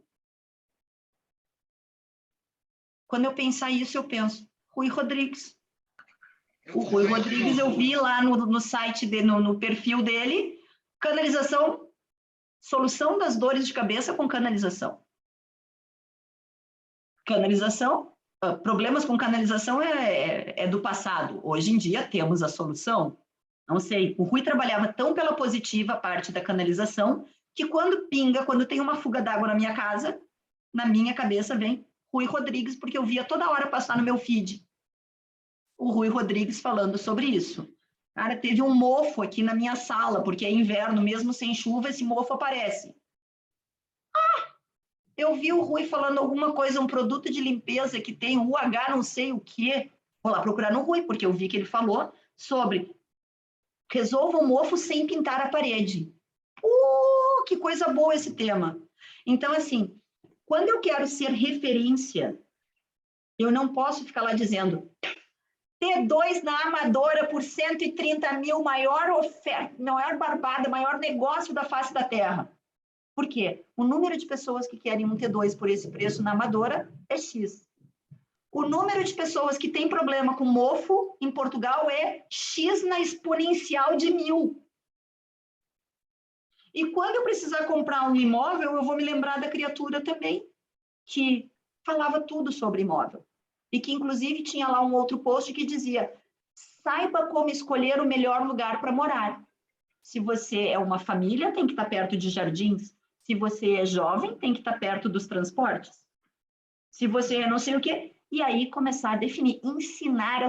Quando eu pensar isso, eu penso, Rui Rodrigues. O Rui Rodrigues, eu vi lá no site, no perfil dele, canalização, solução das dores de cabeça com canalização. Canalização, problemas com canalização é do passado. Hoje em dia temos a solução. Não sei, o Rui trabalhava tão pela positiva parte da canalização, que quando pinga, quando tem uma fuga d'água na minha casa, na minha cabeça vem Rui Rodrigues, porque eu via toda hora passar no meu feed o Rui Rodrigues falando sobre isso. Cara, teve um mofo aqui na minha sala, porque é inverno, mesmo sem chuva, esse mofo aparece. Eu vi o Rui falando alguma coisa, um produto de limpeza que tem UH não sei o quê. Vou lá procurar no Rui, porque eu vi que ele falou sobre resolva o mofo sem pintar a parede. Que coisa boa esse tema. Então, assim, quando eu quero ser referência, eu não posso ficar lá dizendo T2 na Amadora por 130 mil, maior oferta, maior barbada, maior negócio da face da terra. Por quê? O número de pessoas que querem um T2 por esse preço na Amadora é X. O número de pessoas que tem problema com mofo em Portugal é X na exponencial de 1000. E quando eu precisar comprar um imóvel, eu vou me lembrar da criatura também, que falava tudo sobre imóvel. E que, inclusive, tinha lá um outro post que dizia, saiba como escolher o melhor lugar para morar. Se você é uma família, tem que estar perto de jardins. Se você é jovem, tem que estar perto dos transportes. Se você é não sei o quê. E aí começar a definir, ensinar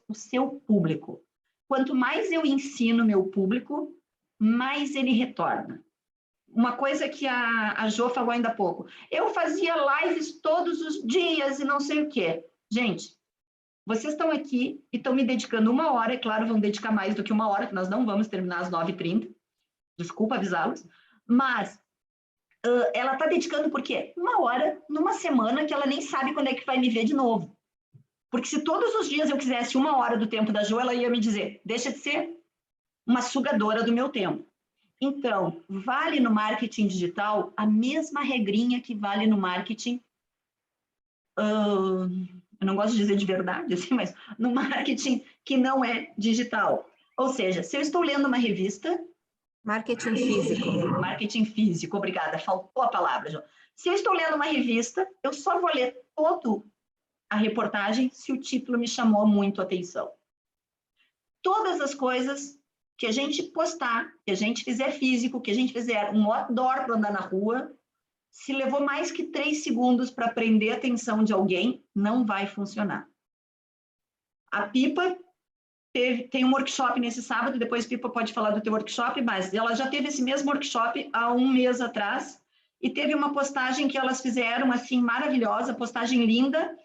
o seu público. Quanto mais eu ensino meu público, mais ele retorna. Uma coisa que a Jo falou ainda há pouco. Eu fazia lives todos os dias e não sei o quê. Gente, vocês estão aqui e estão me dedicando 1 hora, é claro, vão dedicar mais do que 1 hora, que nós não vamos terminar às 9h30. Desculpa avisá-los. Mas ela está dedicando por quê? 1 hora numa semana que ela nem sabe quando é que vai me ver de novo. Porque se todos os dias eu quisesse 1 hora do tempo da Jo, ela ia me dizer, deixa de ser uma sugadora do meu tempo. Então, vale no marketing digital a mesma regrinha que vale no marketing eu não gosto de dizer de verdade, assim, mas no marketing que não é digital. Ou seja, se eu estou lendo uma revista... Marketing físico. Marketing físico, obrigada, faltou a palavra, João. Se eu estou lendo uma revista, eu só vou ler toda a reportagem se o título me chamou muito a atenção. Todas as coisas que a gente postar, que a gente fizer físico, que a gente fizer um outdoor para andar na rua, se levou mais que 3 segundos para prender a atenção de alguém, não vai funcionar. A Pipa tem um workshop nesse sábado, depois Pipa pode falar do teu workshop, mas ela já teve esse mesmo workshop há 1 mês atrás, e teve uma postagem que elas fizeram, assim, maravilhosa, postagem linda.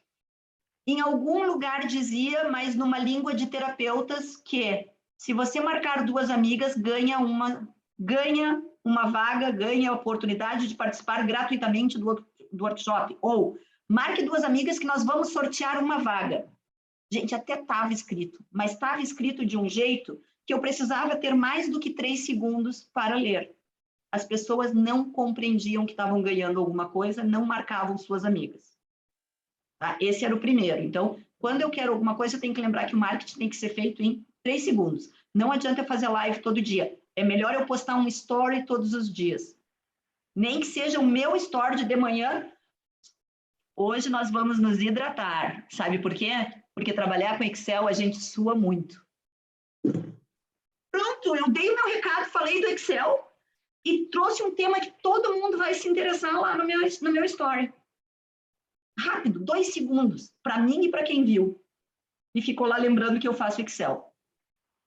Em algum lugar dizia, mas numa língua de terapeutas, que se você marcar 2 amigas, ganha uma vaga, ganha a oportunidade de participar gratuitamente do workshop. Ou, marque 2 amigas que nós vamos sortear uma vaga. Gente, até estava escrito, mas estava escrito de um jeito que eu precisava ter mais do que 3 segundos para ler. As pessoas não compreendiam que estavam ganhando alguma coisa, não marcavam suas amigas. Tá? Esse era o primeiro. Então, quando eu quero alguma coisa, eu tenho que lembrar que o marketing tem que ser feito em 3 segundos. Não adianta eu fazer live todo dia. É melhor eu postar um story todos os dias. Nem que seja o meu story de manhã. Hoje nós vamos nos hidratar. Sabe por quê? Porque trabalhar com Excel a gente sua muito. Pronto, eu dei o meu recado, falei do Excel e trouxe um tema que todo mundo vai se interessar lá no meu story. Rápido, 2 segundos, para mim e para quem viu. E ficou lá lembrando que eu faço Excel.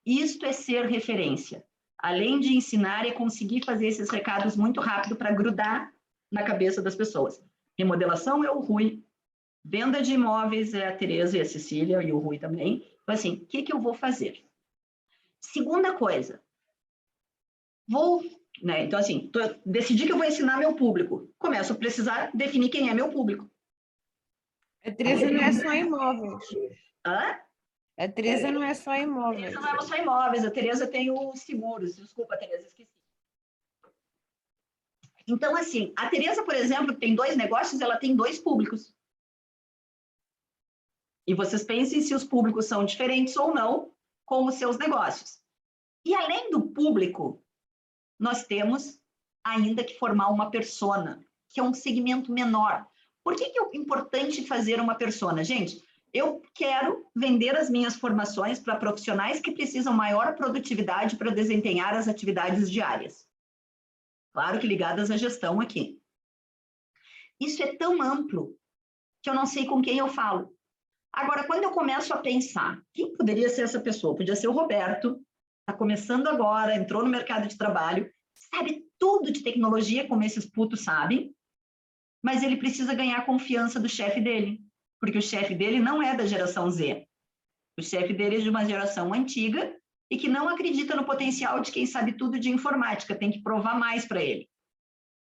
Isto é ser referência. Além de ensinar, é conseguir fazer esses recados muito rápido para grudar na cabeça das pessoas. Remodelação é o Rui. Venda de imóveis é a Tereza e a Cecília, e o Rui também. Então, assim, o que eu vou fazer? Segunda coisa. Então, assim, decidi que eu vou ensinar meu público. Começo a precisar definir quem é meu público. A Tereza não é só imóveis. Hã? A Tereza não é só A imóveis. Tereza não é só imóveis, a Tereza tem os seguros. Desculpa, Tereza, esqueci. Então, assim, a Tereza, por exemplo, que tem 2 negócios, ela tem 2 públicos. E vocês pensem se os públicos são diferentes ou não com os seus negócios. E além do público, nós temos ainda que formar uma persona, que é um segmento menor. Por que é importante fazer uma persona? Gente, eu quero vender as minhas formações para profissionais que precisam maior produtividade para desempenhar as atividades diárias. Claro que ligadas à gestão aqui. Isso é tão amplo que eu não sei com quem eu falo. Agora, quando eu começo a pensar, quem poderia ser essa pessoa? Podia ser o Roberto, está começando agora, entrou no mercado de trabalho, sabe tudo de tecnologia, como esses putos sabem, mas ele precisa ganhar a confiança do chefe dele, porque o chefe dele não é da geração Z. O chefe dele é de uma geração antiga e que não acredita no potencial de quem sabe tudo de informática, tem que provar mais para ele.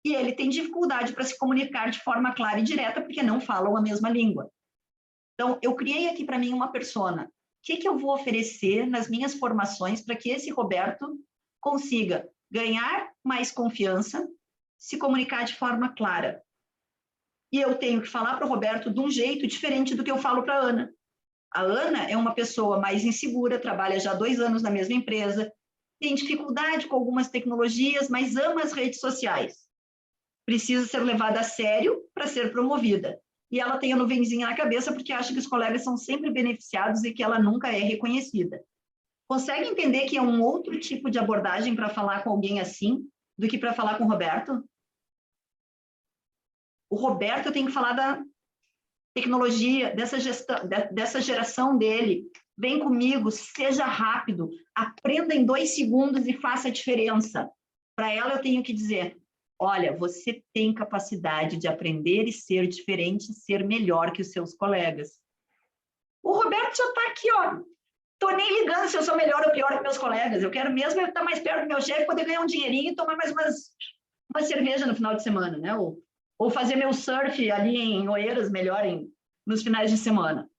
E ele tem dificuldade para se comunicar de forma clara e direta, porque não falam a mesma língua. Então, eu criei aqui para mim uma persona. O que eu vou oferecer nas minhas formações para que esse Roberto consiga ganhar mais confiança, se comunicar de forma clara? E eu tenho que falar para o Roberto de um jeito diferente do que eu falo para a Ana. A Ana é uma pessoa mais insegura, trabalha já 2 anos na mesma empresa, tem dificuldade com algumas tecnologias, mas ama as redes sociais. Precisa ser levada a sério para ser promovida. E ela tem a nuvenzinha na cabeça porque acha que os colegas são sempre beneficiados e que ela nunca é reconhecida. Consegue entender que é um outro tipo de abordagem para falar com alguém assim do que para falar com o Roberto? O Roberto tem que falar da tecnologia, dessa geração dele. Vem comigo, seja rápido, aprenda em 2 segundos e faça a diferença. Para ela eu tenho que dizer, olha, você tem capacidade de aprender e ser diferente, ser melhor que os seus colegas. O Roberto já está aqui, ó. Estou nem ligando se eu sou melhor ou pior que meus colegas. Eu quero mesmo estar mais perto do meu chefe, poder ganhar um dinheirinho e tomar mais uma cerveja no final de semana, né? Ou fazer meu surf ali em Oeiras, melhor nos finais de semana.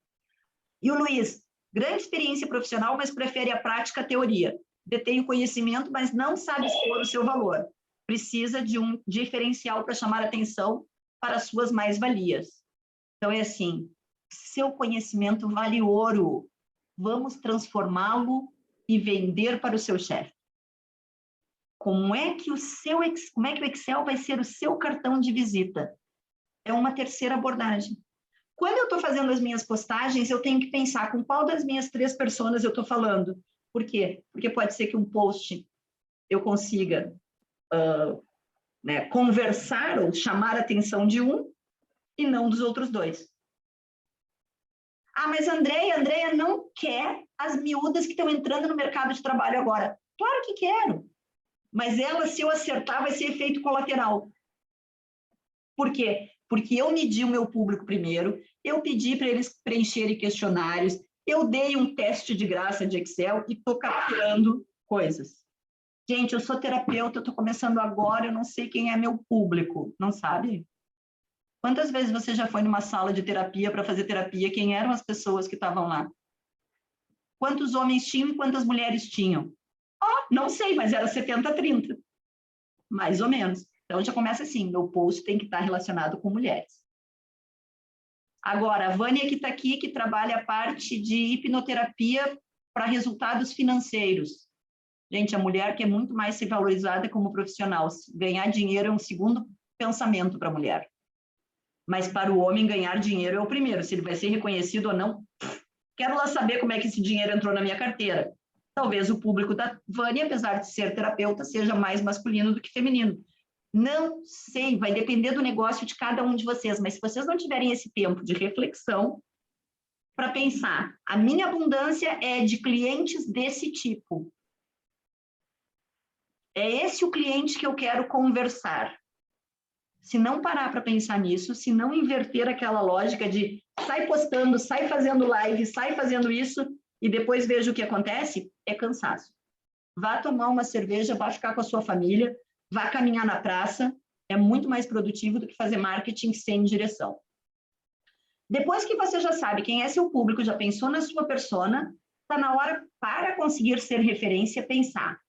E o Luiz, grande experiência profissional, mas prefere a prática à teoria. Detém o conhecimento, mas não sabe expor o seu valor. Precisa de um diferencial para chamar atenção para as suas mais-valias. Então, é assim, Seu conhecimento vale ouro. Vamos transformá-lo e vender para o seu chefe. Como é que o Excel vai ser o seu cartão de visita? É uma terceira abordagem. Quando eu estou fazendo as minhas postagens, eu tenho que pensar com qual das minhas 3 pessoas eu estou falando. Por quê? Porque pode ser que um post eu consiga conversar ou chamar a atenção de um e não dos outros 2. Ah, mas Andréia não quer as miúdas que estão entrando no mercado de trabalho agora. Claro que quero. Mas ela, se eu acertar, vai ser efeito colateral. Por quê? Porque eu medi o meu público primeiro, eu pedi para eles preencherem questionários, eu dei um teste de graça de Excel e estou capturando coisas. Gente, eu sou terapeuta, eu estou começando agora, eu não sei quem é meu público, não sabe? Quantas vezes você já foi numa sala de terapia para fazer terapia? Quem eram as pessoas que estavam lá? Quantos homens tinham e quantas mulheres tinham? Não sei, mas era 70-30. Mais ou menos. Então, já começa assim, meu post tem que estar relacionado com mulheres. Agora, a Vânia que está aqui, que trabalha a parte de hipnoterapia para resultados financeiros. Gente, a mulher quer muito mais ser valorizada como profissional. Ganhar dinheiro é um segundo pensamento para a mulher. Mas para o homem, ganhar dinheiro é o primeiro. Se ele vai ser reconhecido ou não, quero lá saber como é que esse dinheiro entrou na minha carteira. Talvez o público da Vânia, apesar de ser terapeuta, seja mais masculino do que feminino. Não sei, vai depender do negócio de cada um de vocês, mas se vocês não tiverem esse tempo de reflexão para pensar, a minha abundância é de clientes desse tipo. É esse o cliente que eu quero conversar. Se não parar para pensar nisso, se não inverter aquela lógica de sai postando, sai fazendo live, sai fazendo isso e depois veja o que acontece, é cansaço. Vá tomar uma cerveja, vá ficar com a sua família, vá caminhar na praça, é muito mais produtivo do que fazer marketing sem direção. Depois que você já sabe quem é seu público, já pensou na sua persona, está na hora, para conseguir ser referência, pensar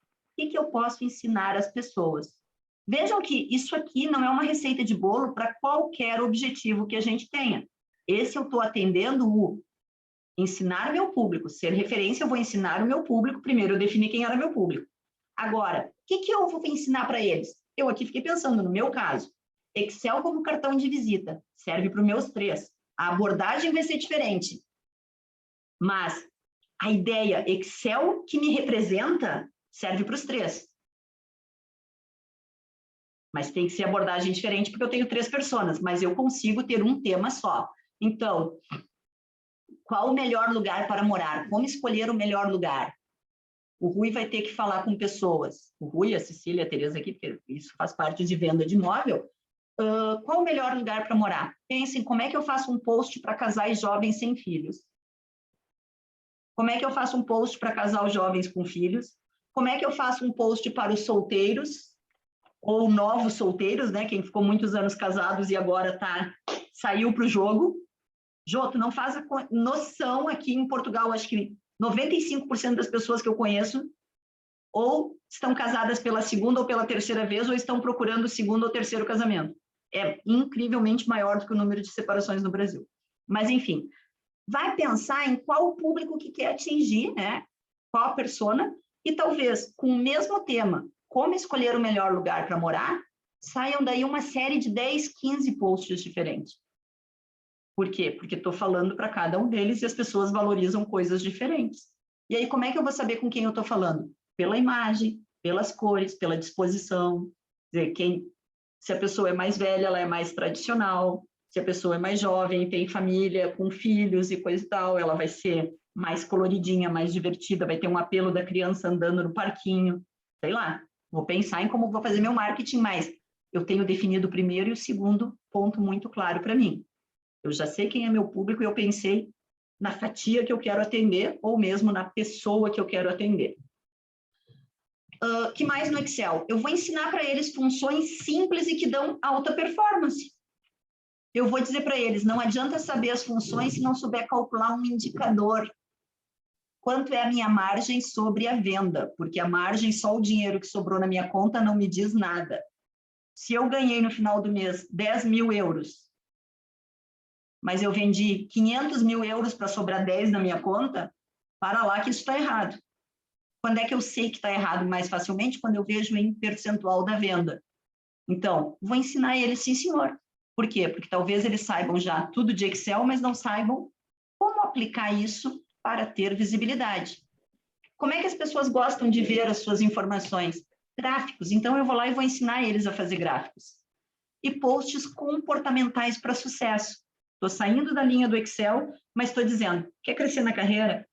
o que eu posso ensinar às pessoas. Vejam que isso aqui não é uma receita de bolo para qualquer objetivo que a gente tenha. Esse eu estou atendendo o ensinar meu público. Ser referência, eu vou ensinar o meu público. Primeiro, eu defini quem era meu público. Agora, o que eu vou ensinar para eles? Eu aqui fiquei pensando, no meu caso, Excel como cartão de visita, serve para os meus 3. A abordagem vai ser diferente. Mas a ideia Excel que me representa serve para os 3. Mas tem que ser abordagem diferente, porque eu tenho 3 pessoas, mas eu consigo ter um tema só. Então, qual o melhor lugar para morar? Como escolher o melhor lugar? O Rui vai ter que falar com pessoas. O Rui, a Cecília, a Tereza aqui, porque isso faz parte de venda de imóvel. Qual o melhor lugar para morar? Pensem, como é que eu faço um post para casais jovens sem filhos? Como é que eu faço um post para casal jovens com filhos? Como é que eu faço um post para os solteiros ou novos solteiros, né? Quem ficou muitos anos casados e agora saiu para o jogo. Jô, tu não faz a noção aqui em Portugal, acho que 95% das pessoas que eu conheço ou estão casadas pela segunda ou pela terceira vez ou estão procurando o segundo ou terceiro casamento. É incrivelmente maior do que o número de separações no Brasil. Mas, enfim, vai pensar em qual o público que quer atingir, né? Qual a persona, e talvez com o mesmo tema, como escolher o melhor lugar para morar, saiam daí uma série de 10, 15 posts diferentes. Por quê? Porque estou falando para cada um deles e as pessoas valorizam coisas diferentes. E aí, como é que eu vou saber com quem eu estou falando? Pela imagem, pelas cores, pela disposição. Quer dizer, se a pessoa é mais velha, ela é mais tradicional. Se a pessoa é mais jovem, tem família, com filhos e coisa e tal, ela vai ser mais coloridinha, mais divertida, vai ter um apelo da criança andando no parquinho. Sei lá, vou pensar em como vou fazer meu marketing, mas eu tenho definido o primeiro e o segundo ponto muito claro para mim. Eu já sei quem é meu público e eu pensei na fatia que eu quero atender ou mesmo na pessoa que eu quero atender. Que mais no Excel? Eu vou ensinar para eles funções simples e que dão alta performance. Eu vou dizer para eles, não adianta saber as funções se não souber calcular um indicador. Quanto é a minha margem sobre a venda? Porque a margem, só o dinheiro que sobrou na minha conta não me diz nada. Se eu ganhei no final do mês 10 mil euros, mas eu vendi 500 mil euros para sobrar 10 na minha conta, para lá que isso está errado. Quando é que eu sei que está errado mais facilmente? Quando eu vejo em percentual da venda. Então, vou ensinar eles, sim, senhor. Por quê? Porque talvez eles saibam já tudo de Excel, mas não saibam como aplicar isso para ter visibilidade. Como é que as pessoas gostam de ver as suas informações? Gráficos. Então, eu vou lá e vou ensinar eles a fazer gráficos. E posts comportamentais para sucesso. Estou saindo da linha do Excel, mas estou dizendo, quer crescer na carreira?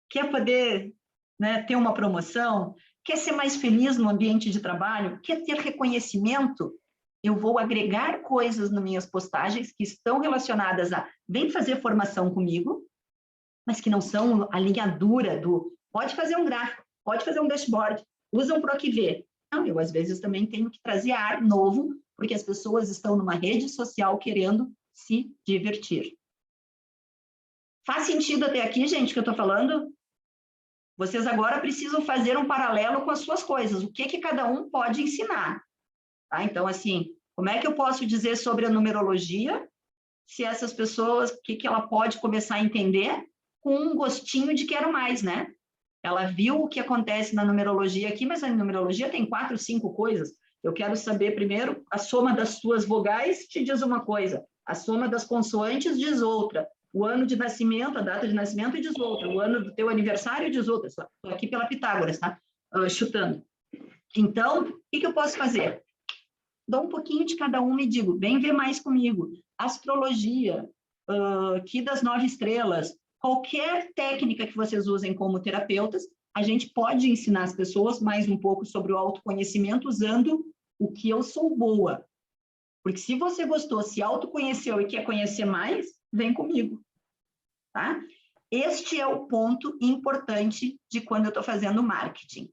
Quer poder, né, ter uma promoção? Quer ser mais feliz no ambiente de trabalho? Quer ter reconhecimento? Eu vou agregar coisas nas minhas postagens que estão relacionadas a vem fazer formação comigo, mas que não são a linha dura do pode fazer um gráfico, pode fazer um dashboard, usa um ProQV. Não, eu às vezes também tenho que trazer ar novo, porque as pessoas estão numa rede social querendo se divertir. Faz sentido até aqui, gente, que eu estou falando? Vocês agora precisam fazer um paralelo com as suas coisas. O que que cada um pode ensinar? Tá? Então, assim, como é que eu posso dizer sobre a numerologia se essas pessoas, o que que ela pode começar a entender com um gostinho de quero mais, né? Ela viu o que acontece na numerologia aqui, mas a numerologia tem 4, 5 coisas. Eu quero saber primeiro, a soma das suas vogais te diz uma coisa, a soma das consoantes diz outra, o ano de nascimento, a data de nascimento diz outra, o ano do teu aniversário diz outra. Estou aqui pela Pitágoras, tá? Chutando. Então, o que eu posso fazer? Dou um pouquinho de cada uma e digo, vem ver mais comigo. Astrologia, aqui das 9 estrelas, qualquer técnica que vocês usem como terapeutas, a gente pode ensinar as pessoas mais um pouco sobre o autoconhecimento usando o que eu sou boa. Porque se você gostou, se autoconheceu e quer conhecer mais, vem comigo, tá? Este é o ponto importante de quando eu estou fazendo marketing.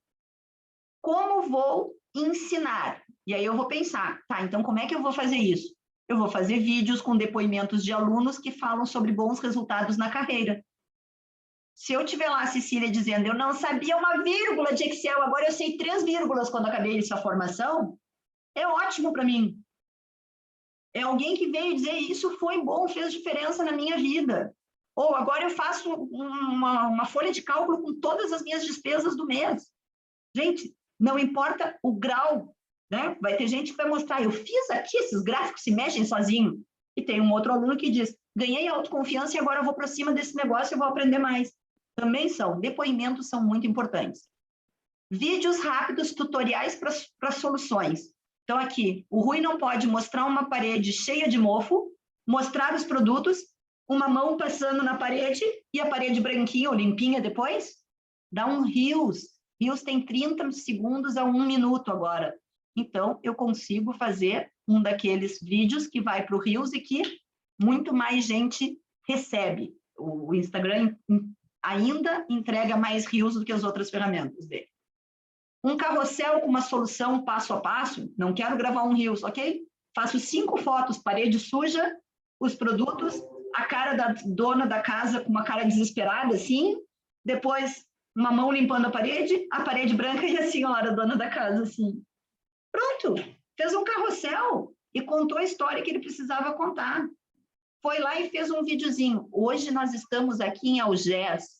Como vou ensinar? E aí eu vou pensar, tá, então como é que eu vou fazer isso? Eu vou fazer vídeos com depoimentos de alunos que falam sobre bons resultados na carreira. Se eu tiver lá a Cecília dizendo, eu não sabia uma vírgula de Excel, agora eu sei 3 vírgulas quando acabei essa formação, é ótimo para mim. É alguém que veio dizer, isso foi bom, fez diferença na minha vida. Ou agora eu faço uma folha de cálculo com todas as minhas despesas do mês. Gente, não importa o grau, né? Vai ter gente que vai mostrar, eu fiz aqui, esses gráficos se mexem sozinho. E tem um outro aluno que diz, ganhei autoconfiança e agora eu vou para cima desse negócio e vou aprender mais. Também depoimentos são muito importantes. Vídeos rápidos, tutoriais para soluções. Então, aqui, o Rui não pode mostrar uma parede cheia de mofo, mostrar os produtos, uma mão passando na parede e a parede branquinha ou limpinha depois. Dá um Reels. Reels tem 30 segundos a 1 minuto agora. Então, eu consigo fazer um daqueles vídeos que vai para o Reels e que muito mais gente recebe. O Instagram ainda entrega mais Reels do que as outras ferramentas dele. Um carrossel com uma solução passo a passo, não quero gravar um Reels, ok? Faço 5 fotos, parede suja, os produtos, a cara da dona da casa com uma cara desesperada, assim, depois uma mão limpando a parede branca e assim, ó, a dona da casa, assim. Pronto, fez um carrossel e contou a história que ele precisava contar. Foi lá e fez um videozinho. Hoje nós estamos aqui em Algés.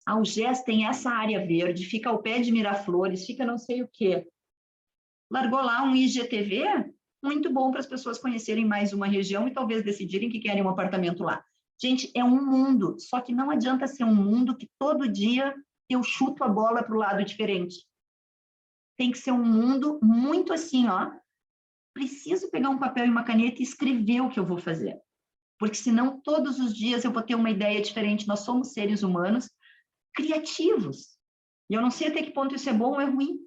Algés tem essa área verde, fica ao pé de Miraflores, fica não sei o quê. Largou lá um IGTV, muito bom para as pessoas conhecerem mais uma região e talvez decidirem que querem um apartamento lá. Gente, é um mundo, só que não adianta ser um mundo que todo dia eu chuto a bola para o lado diferente. Tem que ser um mundo muito assim, ó. Preciso pegar um papel e uma caneta e escrever o que eu vou fazer. Porque senão todos os dias eu vou ter uma ideia diferente. Nós somos seres humanos criativos. E eu não sei até que ponto isso é bom ou é ruim.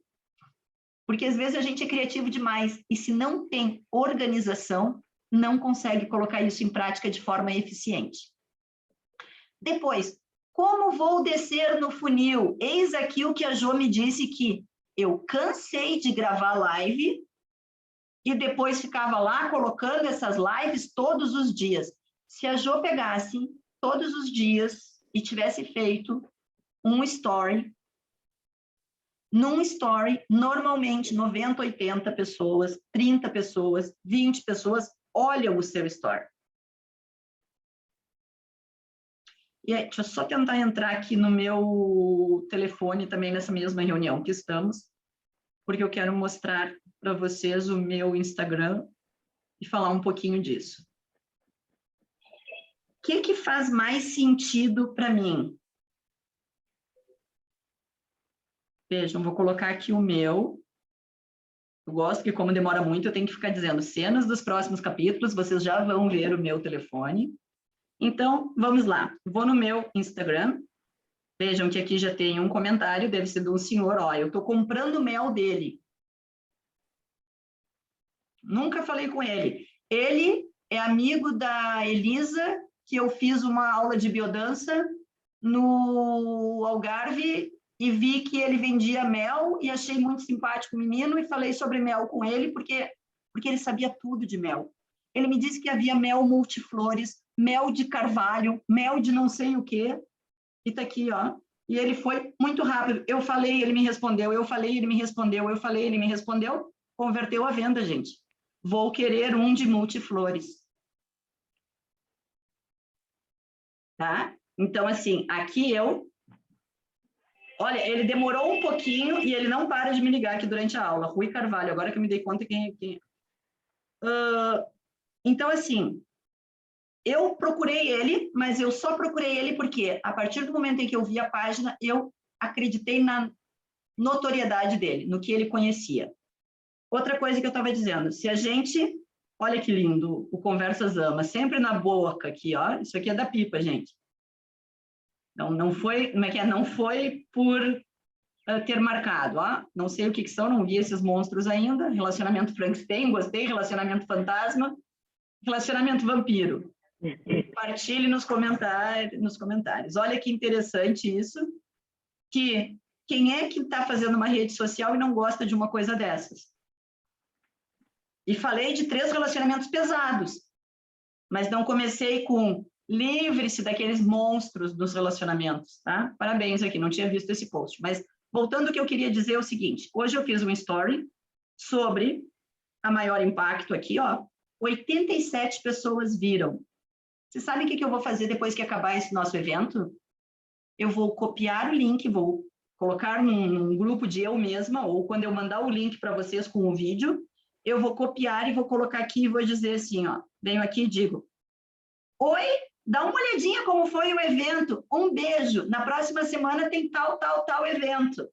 Porque às vezes a gente é criativo demais e se não tem organização, não consegue colocar isso em prática de forma eficiente. Depois, como vou descer no funil? Eis aqui o que a Jo me disse que eu cansei de gravar live e depois ficava lá colocando essas lives todos os dias. Se a Jo pegasse todos os dias e tivesse feito um story, num story, normalmente 90, 80 pessoas, 30 pessoas, 20 pessoas olham o seu story. E aí, deixa eu só tentar entrar aqui no meu telefone também nessa mesma reunião que estamos, porque eu quero mostrar para vocês o meu Instagram e falar um pouquinho disso. O que faz mais sentido para mim? Vejam, vou colocar aqui o meu. Eu gosto que, como demora muito, eu tenho que ficar dizendo cenas dos próximos capítulos, vocês já vão ver o meu telefone. Então, vamos lá. Vou no meu Instagram. Vejam que aqui já tem um comentário, deve ser de um senhor. Ó, eu estou comprando mel dele. Nunca falei com ele. Ele é amigo da Elisa, que eu fiz uma aula de biodança no Algarve e vi que ele vendia mel e achei muito simpático o menino e falei sobre mel com ele porque ele sabia tudo de mel. Ele me disse que havia mel multiflores, mel de carvalho, mel de não sei o quê. E tá aqui, ó. E ele foi muito rápido. Eu falei, ele me respondeu. Eu falei, ele me respondeu. Eu falei, ele me respondeu. Converteu a venda, gente. Vou querer um de multiflores. Tá? Então, assim, aqui eu... Olha, ele demorou um pouquinho e ele não para de me ligar aqui durante a aula. Rui Carvalho, agora que eu me dei conta quem... Então, assim, eu procurei ele, mas eu só procurei ele porque, a partir do momento em que eu vi a página, eu acreditei na notoriedade dele, no que ele conhecia. Outra coisa que eu estava dizendo, se a gente... Olha que lindo, o Conversas Ama, sempre na boca aqui, ó. Isso aqui é da Pipa, gente. Não foi, como é que é? Não foi por ter marcado, ó. Não sei o que são, não vi esses monstros ainda. Relacionamento Frankenstein, gostei. Relacionamento fantasma. Relacionamento vampiro. Compartilhe nos comentários. Olha que interessante isso, que quem é que está fazendo uma rede social e não gosta de uma coisa dessas? E falei de 3 relacionamentos pesados, mas não comecei com livre-se daqueles monstros dos relacionamentos, tá? Parabéns aqui, não tinha visto esse post. Mas, voltando, o que eu queria dizer é o seguinte, hoje eu fiz um story sobre a maior impacto aqui, ó, 87 pessoas viram. Vocês sabem o que eu vou fazer depois que acabar esse nosso evento? Eu vou copiar o link, vou colocar num grupo de eu mesma, ou quando eu mandar o link para vocês com o vídeo, eu vou copiar e vou colocar aqui e vou dizer assim, ó, venho aqui e digo, oi, dá uma olhadinha como foi o evento, um beijo, na próxima semana tem tal evento.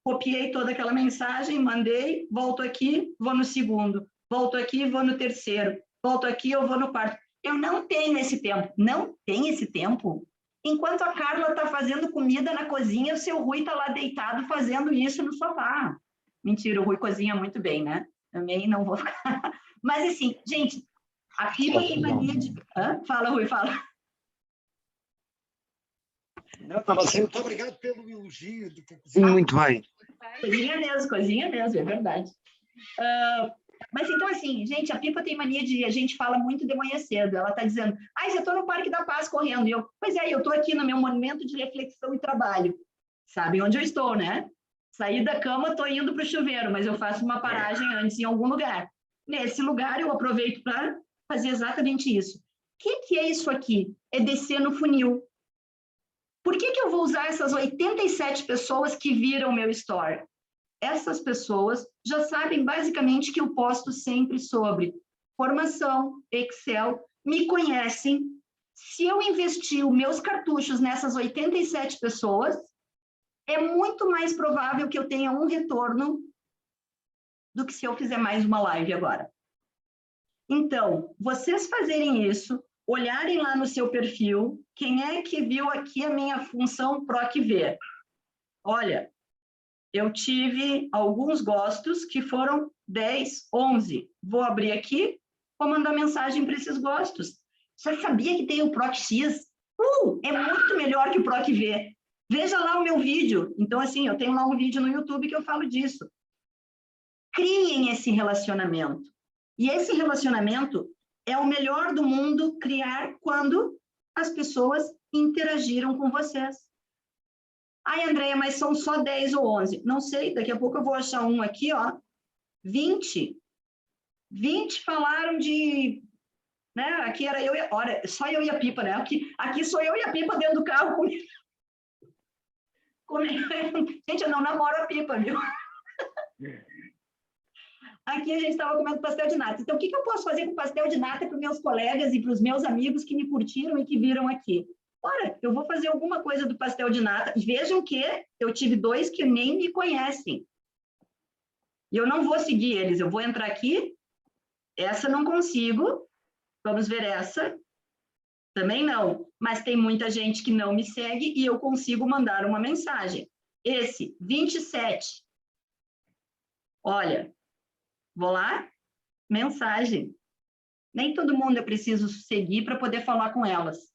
Copiei toda aquela mensagem, mandei, volto aqui, vou no segundo, volto aqui, vou no terceiro, volto aqui, eu vou no quarto. Eu não tenho esse tempo, não tem esse tempo. Enquanto a Carla está fazendo comida na cozinha, o seu Rui está lá deitado fazendo isso no sofá. Mentira, o Rui cozinha muito bem, né? Também não vou ficar... Mas, assim, gente, a Pipa tem mania de... Fala, Rui, fala. Não, estava assim, muito obrigado pelo elogio de que cozinho muito bem. Cozinha mesmo, é verdade. Mas, então, assim, gente, a Pipa tem mania de... A gente fala muito de manhã cedo. Ela está dizendo, eu estou no Parque da Paz correndo. E eu, pois é, eu estou aqui no meu momento de reflexão e trabalho. Sabe onde eu estou, né? Saí da cama, estou indo para o chuveiro, mas eu faço uma paragem antes em algum lugar. Nesse lugar, eu aproveito para fazer exatamente isso. O que é isso aqui? É descer no funil. Por que eu vou usar essas 87 pessoas que viram meu story? Essas pessoas já sabem basicamente que eu posto sempre sobre formação, Excel, me conhecem. Se eu investir os meus cartuchos nessas 87 pessoas, é muito mais provável que eu tenha um retorno do que se eu fizer mais uma live agora. Então, vocês fazerem isso, olharem lá no seu perfil, quem é que viu aqui a minha função PROC-V? Olha, eu tive alguns gostos que foram 10, 11. Vou abrir aqui, vou mandar mensagem para esses gostos. Você sabia que tem o PROC-X? É muito melhor que o PROC-V. Veja lá o meu vídeo. Então, assim, eu tenho lá um vídeo no YouTube que eu falo disso. Criem esse relacionamento. E esse relacionamento é o melhor do mundo criar quando as pessoas interagiram com vocês. Ai, Andréia, mas são só 10 ou 11. Não sei, daqui a pouco eu vou achar um aqui, ó. 20. 20 falaram de né? Aqui era eu e... Olha, só eu e a Pipa, né? Aqui sou eu e a Pipa dentro do carro. Gente, eu não namoro a Pipa, viu? Aqui a gente estava comendo pastel de nata. Então, o que eu posso fazer com pastel de nata para os meus colegas e para os meus amigos que me curtiram e que viram aqui? Ora, eu vou fazer alguma coisa do pastel de nata. Vejam que eu tive 2 que nem me conhecem. E eu não vou seguir eles. Eu vou entrar aqui. Essa não consigo. Vamos ver essa. Também não. Mas tem muita gente que não me segue e eu consigo mandar uma mensagem. Esse, 27. Olha, vou lá, mensagem. Nem todo mundo eu preciso seguir para poder falar com elas.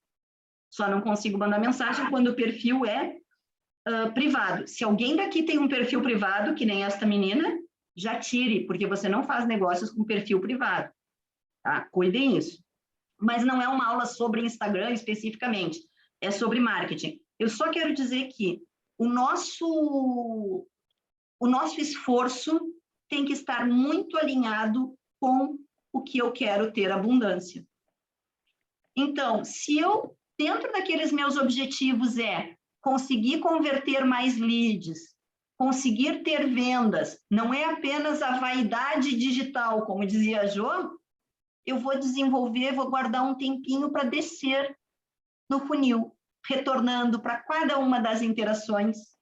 Só não consigo mandar mensagem quando o perfil é privado. Se alguém daqui tem um perfil privado, que nem esta menina, já tire, porque você não faz negócios com perfil privado. Tá? Cuidem isso. Mas não é uma aula sobre Instagram especificamente, é sobre marketing. Eu só quero dizer que o nosso esforço tem que estar muito alinhado com o que eu quero ter abundância. Então, se eu, dentro daqueles meus objetivos, conseguir converter mais leads, conseguir ter vendas, não é apenas a vaidade digital, como dizia a Jo, eu vou desenvolver, vou guardar um tempinho para descer no funil, retornando para cada uma das interações.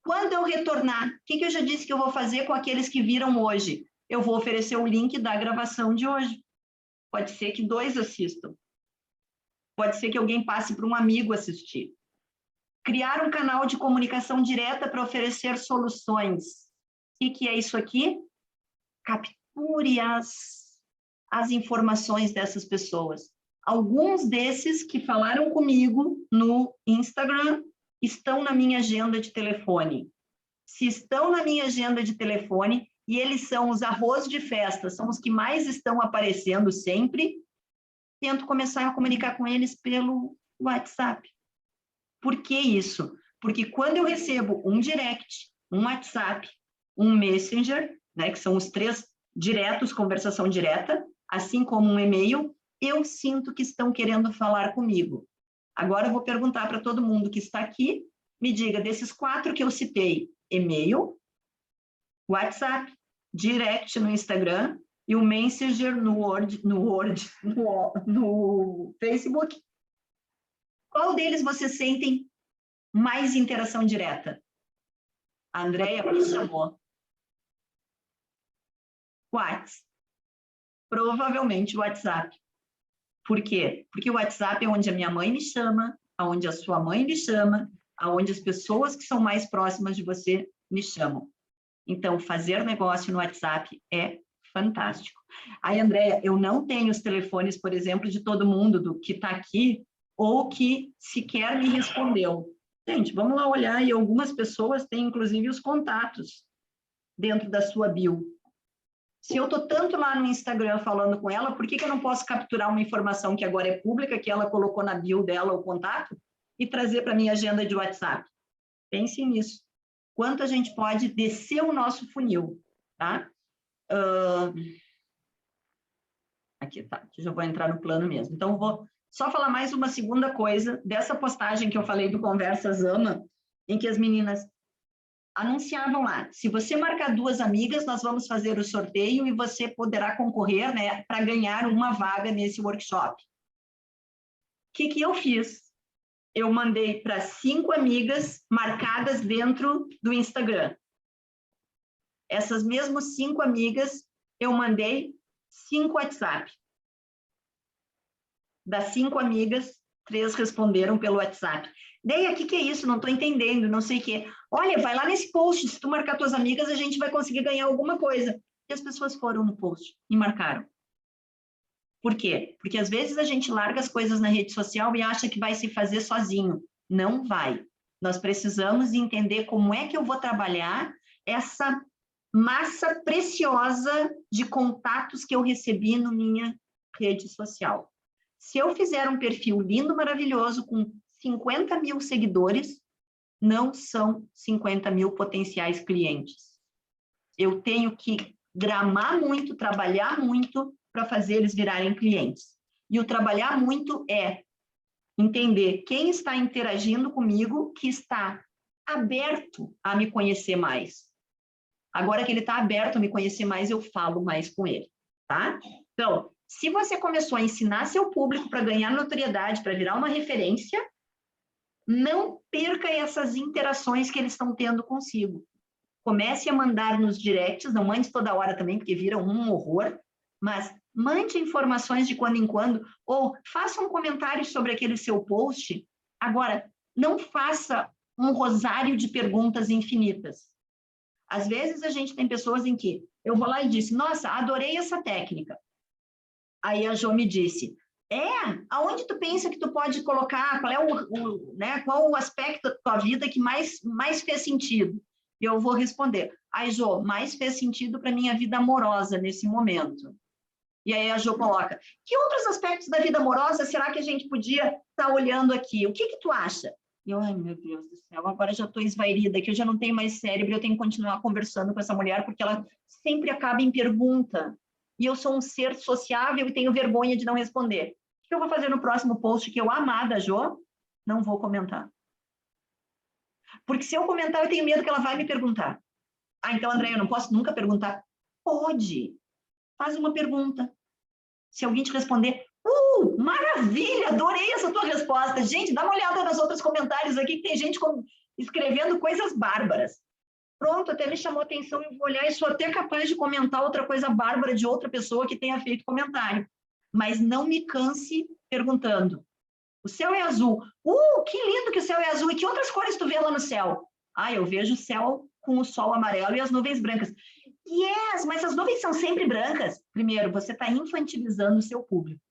Quando eu retornar, o que eu já disse que eu vou fazer com aqueles que viram hoje? Eu vou oferecer o link da gravação de hoje. Pode ser que 2 assistam. Pode ser que alguém passe para um amigo assistir. Criar um canal de comunicação direta para oferecer soluções. O que é isso aqui? Capture as informações dessas pessoas. Alguns desses que falaram comigo no Instagram estão na minha agenda de telefone. Se estão na minha agenda de telefone, e eles são os arroz de festa, são os que mais estão aparecendo sempre, tento começar a comunicar com eles pelo WhatsApp. Por que isso? Porque quando eu recebo um direct, um WhatsApp, um Messenger, né, que são os 3 diretos, conversação direta, assim como um e-mail, eu sinto que estão querendo falar comigo. Agora eu vou perguntar para todo mundo que está aqui, me diga, desses 4 que eu citei, e-mail, WhatsApp, direct no Instagram e o Messenger no Facebook, qual deles vocês sentem mais interação direta? A Andréia me chamou. WhatsApp. Provavelmente o WhatsApp. Por quê? Porque o WhatsApp é onde a minha mãe me chama, onde a sua mãe me chama, onde as pessoas que são mais próximas de você me chamam. Então, fazer negócio no WhatsApp é fantástico. Aí, Andréia, eu não tenho os telefones, por exemplo, de todo mundo que está aqui ou que sequer me respondeu. Gente, vamos lá olhar, e algumas pessoas têm, inclusive, os contatos dentro da sua bio. Se eu estou tanto lá no Instagram falando com ela, por que eu não posso capturar uma informação que agora é pública, que ela colocou na bio dela o contato, e trazer para a minha agenda de WhatsApp? Pense nisso. Quanto a gente pode descer o nosso funil, tá? Aqui, tá. Aqui já vou entrar no plano mesmo. Então, vou só falar mais uma segunda coisa dessa postagem que eu falei do Conversas Ama, em que as meninas anunciavam lá, se você marcar 2 amigas, nós vamos fazer o sorteio e você poderá concorrer, né, para ganhar uma vaga nesse workshop. O que eu fiz? Eu mandei para 5 amigas marcadas dentro do Instagram. Essas mesmas 5 amigas, eu mandei 5 WhatsApp. Das 5 amigas, 3 responderam pelo WhatsApp. Daí, aqui que é isso? Não estou entendendo, não sei o quê. Olha, vai lá nesse post, se tu marcar tuas amigas, a gente vai conseguir ganhar alguma coisa. E as pessoas foram no post e marcaram. Por quê? Porque às vezes a gente larga as coisas na rede social e acha que vai se fazer sozinho. Não vai. Nós precisamos entender como é que eu vou trabalhar essa massa preciosa de contatos que eu recebi na minha rede social. Se eu fizer um perfil lindo, maravilhoso, com 50 mil seguidores, não são 50 mil potenciais clientes. Eu tenho que gramar muito, trabalhar muito para fazer eles virarem clientes. E o trabalhar muito é entender quem está interagindo comigo, que está aberto a me conhecer mais. Agora que ele está aberto a me conhecer mais, eu falo mais com ele, tá? Então, se você começou a ensinar seu público para ganhar notoriedade, para virar uma referência, não perca essas interações que eles estão tendo consigo. Comece a mandar nos directs, não mande toda hora também, porque vira um horror, mas mande informações de quando em quando, ou faça um comentário sobre aquele seu post. Agora, não faça um rosário de perguntas infinitas. Às vezes a gente tem pessoas em que eu vou lá e disse, nossa, adorei essa técnica. Aí a Jo me disse, aonde tu pensa que tu pode colocar, qual é né, qual o aspecto da tua vida que mais fez sentido? E eu vou responder, Jo, mais fez sentido para minha vida amorosa nesse momento. E aí a Jo coloca, que outros aspectos da vida amorosa será que a gente podia estar olhando aqui? O que tu acha? E eu, ai, meu Deus do céu, agora já estou esvairida, que eu já não tenho mais cérebro, eu tenho que continuar conversando com essa mulher, porque ela sempre acaba em pergunta. E eu sou um ser sociável e tenho vergonha de não responder. O que eu vou fazer no próximo post que eu amar da Jo? Não vou comentar. Porque se eu comentar, eu tenho medo que ela vai me perguntar. Então, André, eu não posso nunca perguntar? Pode. Faz uma pergunta. Se alguém te responder, maravilha, adorei essa tua resposta. Gente, dá uma olhada nos outros comentários aqui, que tem gente escrevendo coisas bárbaras. Pronto, até me chamou a atenção, eu vou olhar e sou até capaz de comentar outra coisa bárbara de outra pessoa que tenha feito comentário. Mas não me canse perguntando. O céu é azul. Que lindo que o céu é azul. E que outras cores tu vê lá no céu? Eu vejo o céu com o sol amarelo e as nuvens brancas. Yes, mas as nuvens são sempre brancas. Primeiro, você está infantilizando o seu público.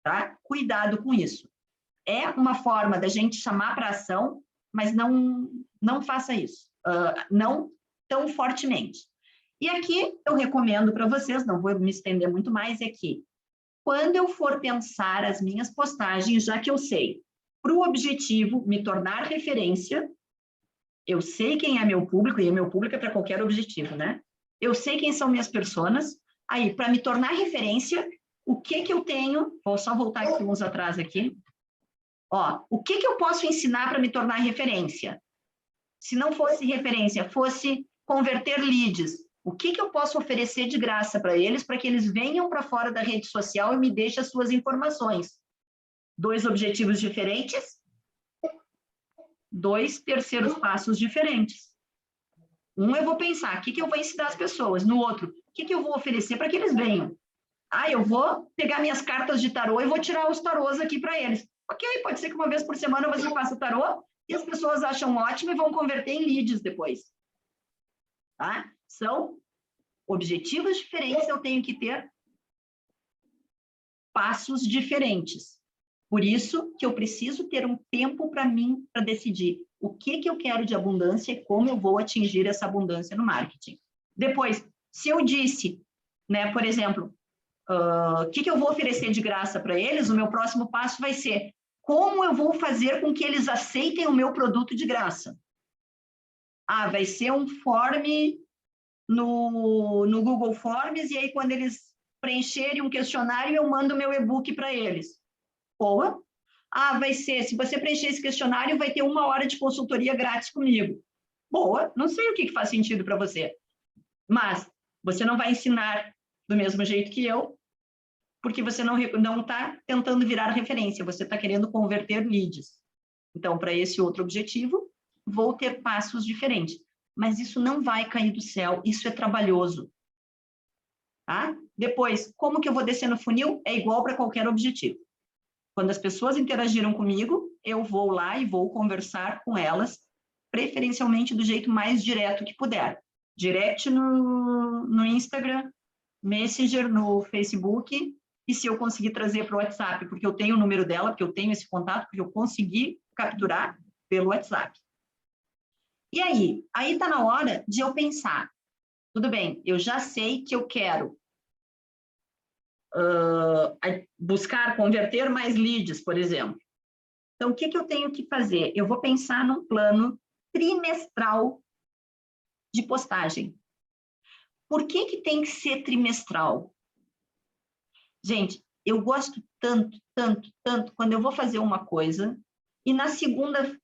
Tá? Cuidado com isso. É uma forma da gente chamar para ação, mas não faça isso. Não tão fortemente. E aqui eu recomendo para vocês, não vou me estender muito mais, é que quando eu for pensar as minhas postagens, já que eu sei, para o objetivo me tornar referência, eu sei quem é meu público, e meu público é para qualquer objetivo, né? Eu sei quem são minhas personas, aí, para me tornar referência, o que eu tenho, vou só voltar aqui uns atrás aqui, o que eu posso ensinar para me tornar referência? Se não fosse referência, fosse converter leads, o que eu posso oferecer de graça para eles, para que eles venham para fora da rede social e me deixem as suas informações? 2 objetivos diferentes, 2 terceiros passos diferentes. Um eu vou pensar, o que eu vou ensinar as pessoas? No outro, o que eu vou oferecer para que eles venham? Eu vou pegar minhas cartas de tarô e vou tirar os tarôs aqui para eles. Ok, pode ser que uma vez por semana você faça tarô e as pessoas acham ótimo e vão converter em leads depois. Tá? São objetivos diferentes, eu tenho que ter passos diferentes. Por isso que eu preciso ter um tempo para mim, para decidir o que eu quero de abundância e como eu vou atingir essa abundância no marketing. Depois, se eu disse, né, por exemplo, o que eu vou oferecer de graça para eles, o meu próximo passo vai ser como eu vou fazer com que eles aceitem o meu produto de graça. Vai ser um form no Google Forms, e aí quando eles preencherem um questionário, eu mando o meu e-book para eles. Boa. Vai ser, se você preencher esse questionário, vai ter 1 hora de consultoria grátis comigo. Boa, não sei o que faz sentido para você, mas você não vai ensinar do mesmo jeito que eu, porque você não está tentando virar referência, você está querendo converter leads. Então, para esse outro objetivo, vou ter passos diferentes. Mas isso não vai cair do céu, isso é trabalhoso. Tá? Depois, como que eu vou descer no funil? É igual para qualquer objetivo. Quando as pessoas interagiram comigo, eu vou lá e vou conversar com elas, preferencialmente do jeito mais direto que puder. Direct no Instagram, Messenger no Facebook, e se eu conseguir trazer para o WhatsApp, porque eu tenho o número dela, porque eu tenho esse contato, porque eu consegui capturar pelo WhatsApp. E aí está na hora de eu pensar, tudo bem, eu já sei que eu quero buscar converter mais leads, por exemplo. Então, o que eu tenho que fazer? Eu vou pensar num plano trimestral de postagem. Por que tem que ser trimestral? Gente, Eu gosto tanto, tanto, tanto, quando eu vou fazer uma coisa, e na segunda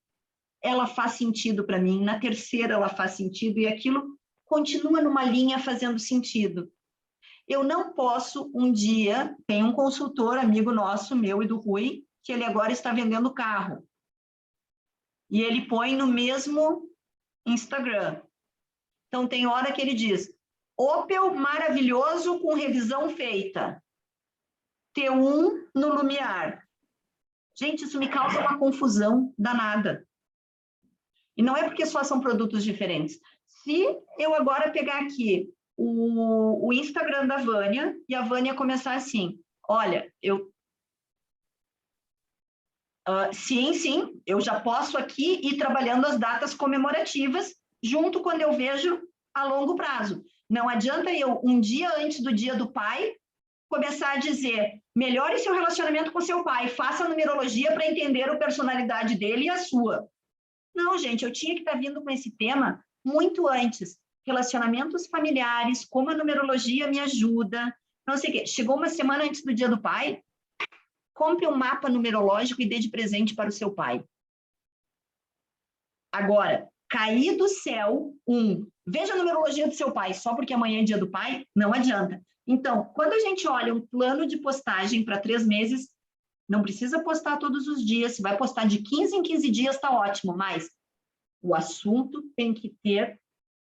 ela faz sentido para mim, na terceira ela faz sentido, e aquilo continua numa linha fazendo sentido. Eu não posso, um dia, tem um consultor, amigo nosso, meu e do Rui, que ele agora está vendendo carro. E ele põe no mesmo Instagram. Então, tem hora que ele diz, Opel maravilhoso com revisão feita. T1 no Lumiar. Gente, isso me causa uma confusão danada. E não é porque só são produtos diferentes. Se eu agora pegar aqui o Instagram da Vânia, e a Vânia começar assim, olha, sim, eu já posso aqui ir trabalhando as datas comemorativas, junto quando eu vejo a longo prazo. Não adianta eu, um dia antes do Dia do Pai, começar a dizer, melhore seu relacionamento com seu pai, faça a numerologia para entender a personalidade dele e a sua. Não, gente, eu tinha que estar vindo com esse tema muito antes. Relacionamentos familiares, como a numerologia me ajuda, não sei o quê. Chegou uma semana antes do Dia do Pai, compre um mapa numerológico e dê de presente para o seu pai. Agora, cair do céu, veja a numerologia do seu pai, só porque amanhã é Dia do Pai, não adianta. Então, quando a gente olha um plano de postagem para 3 meses, não precisa postar todos os dias, se vai postar de 15 em 15 dias, está ótimo, mas o assunto tem que ter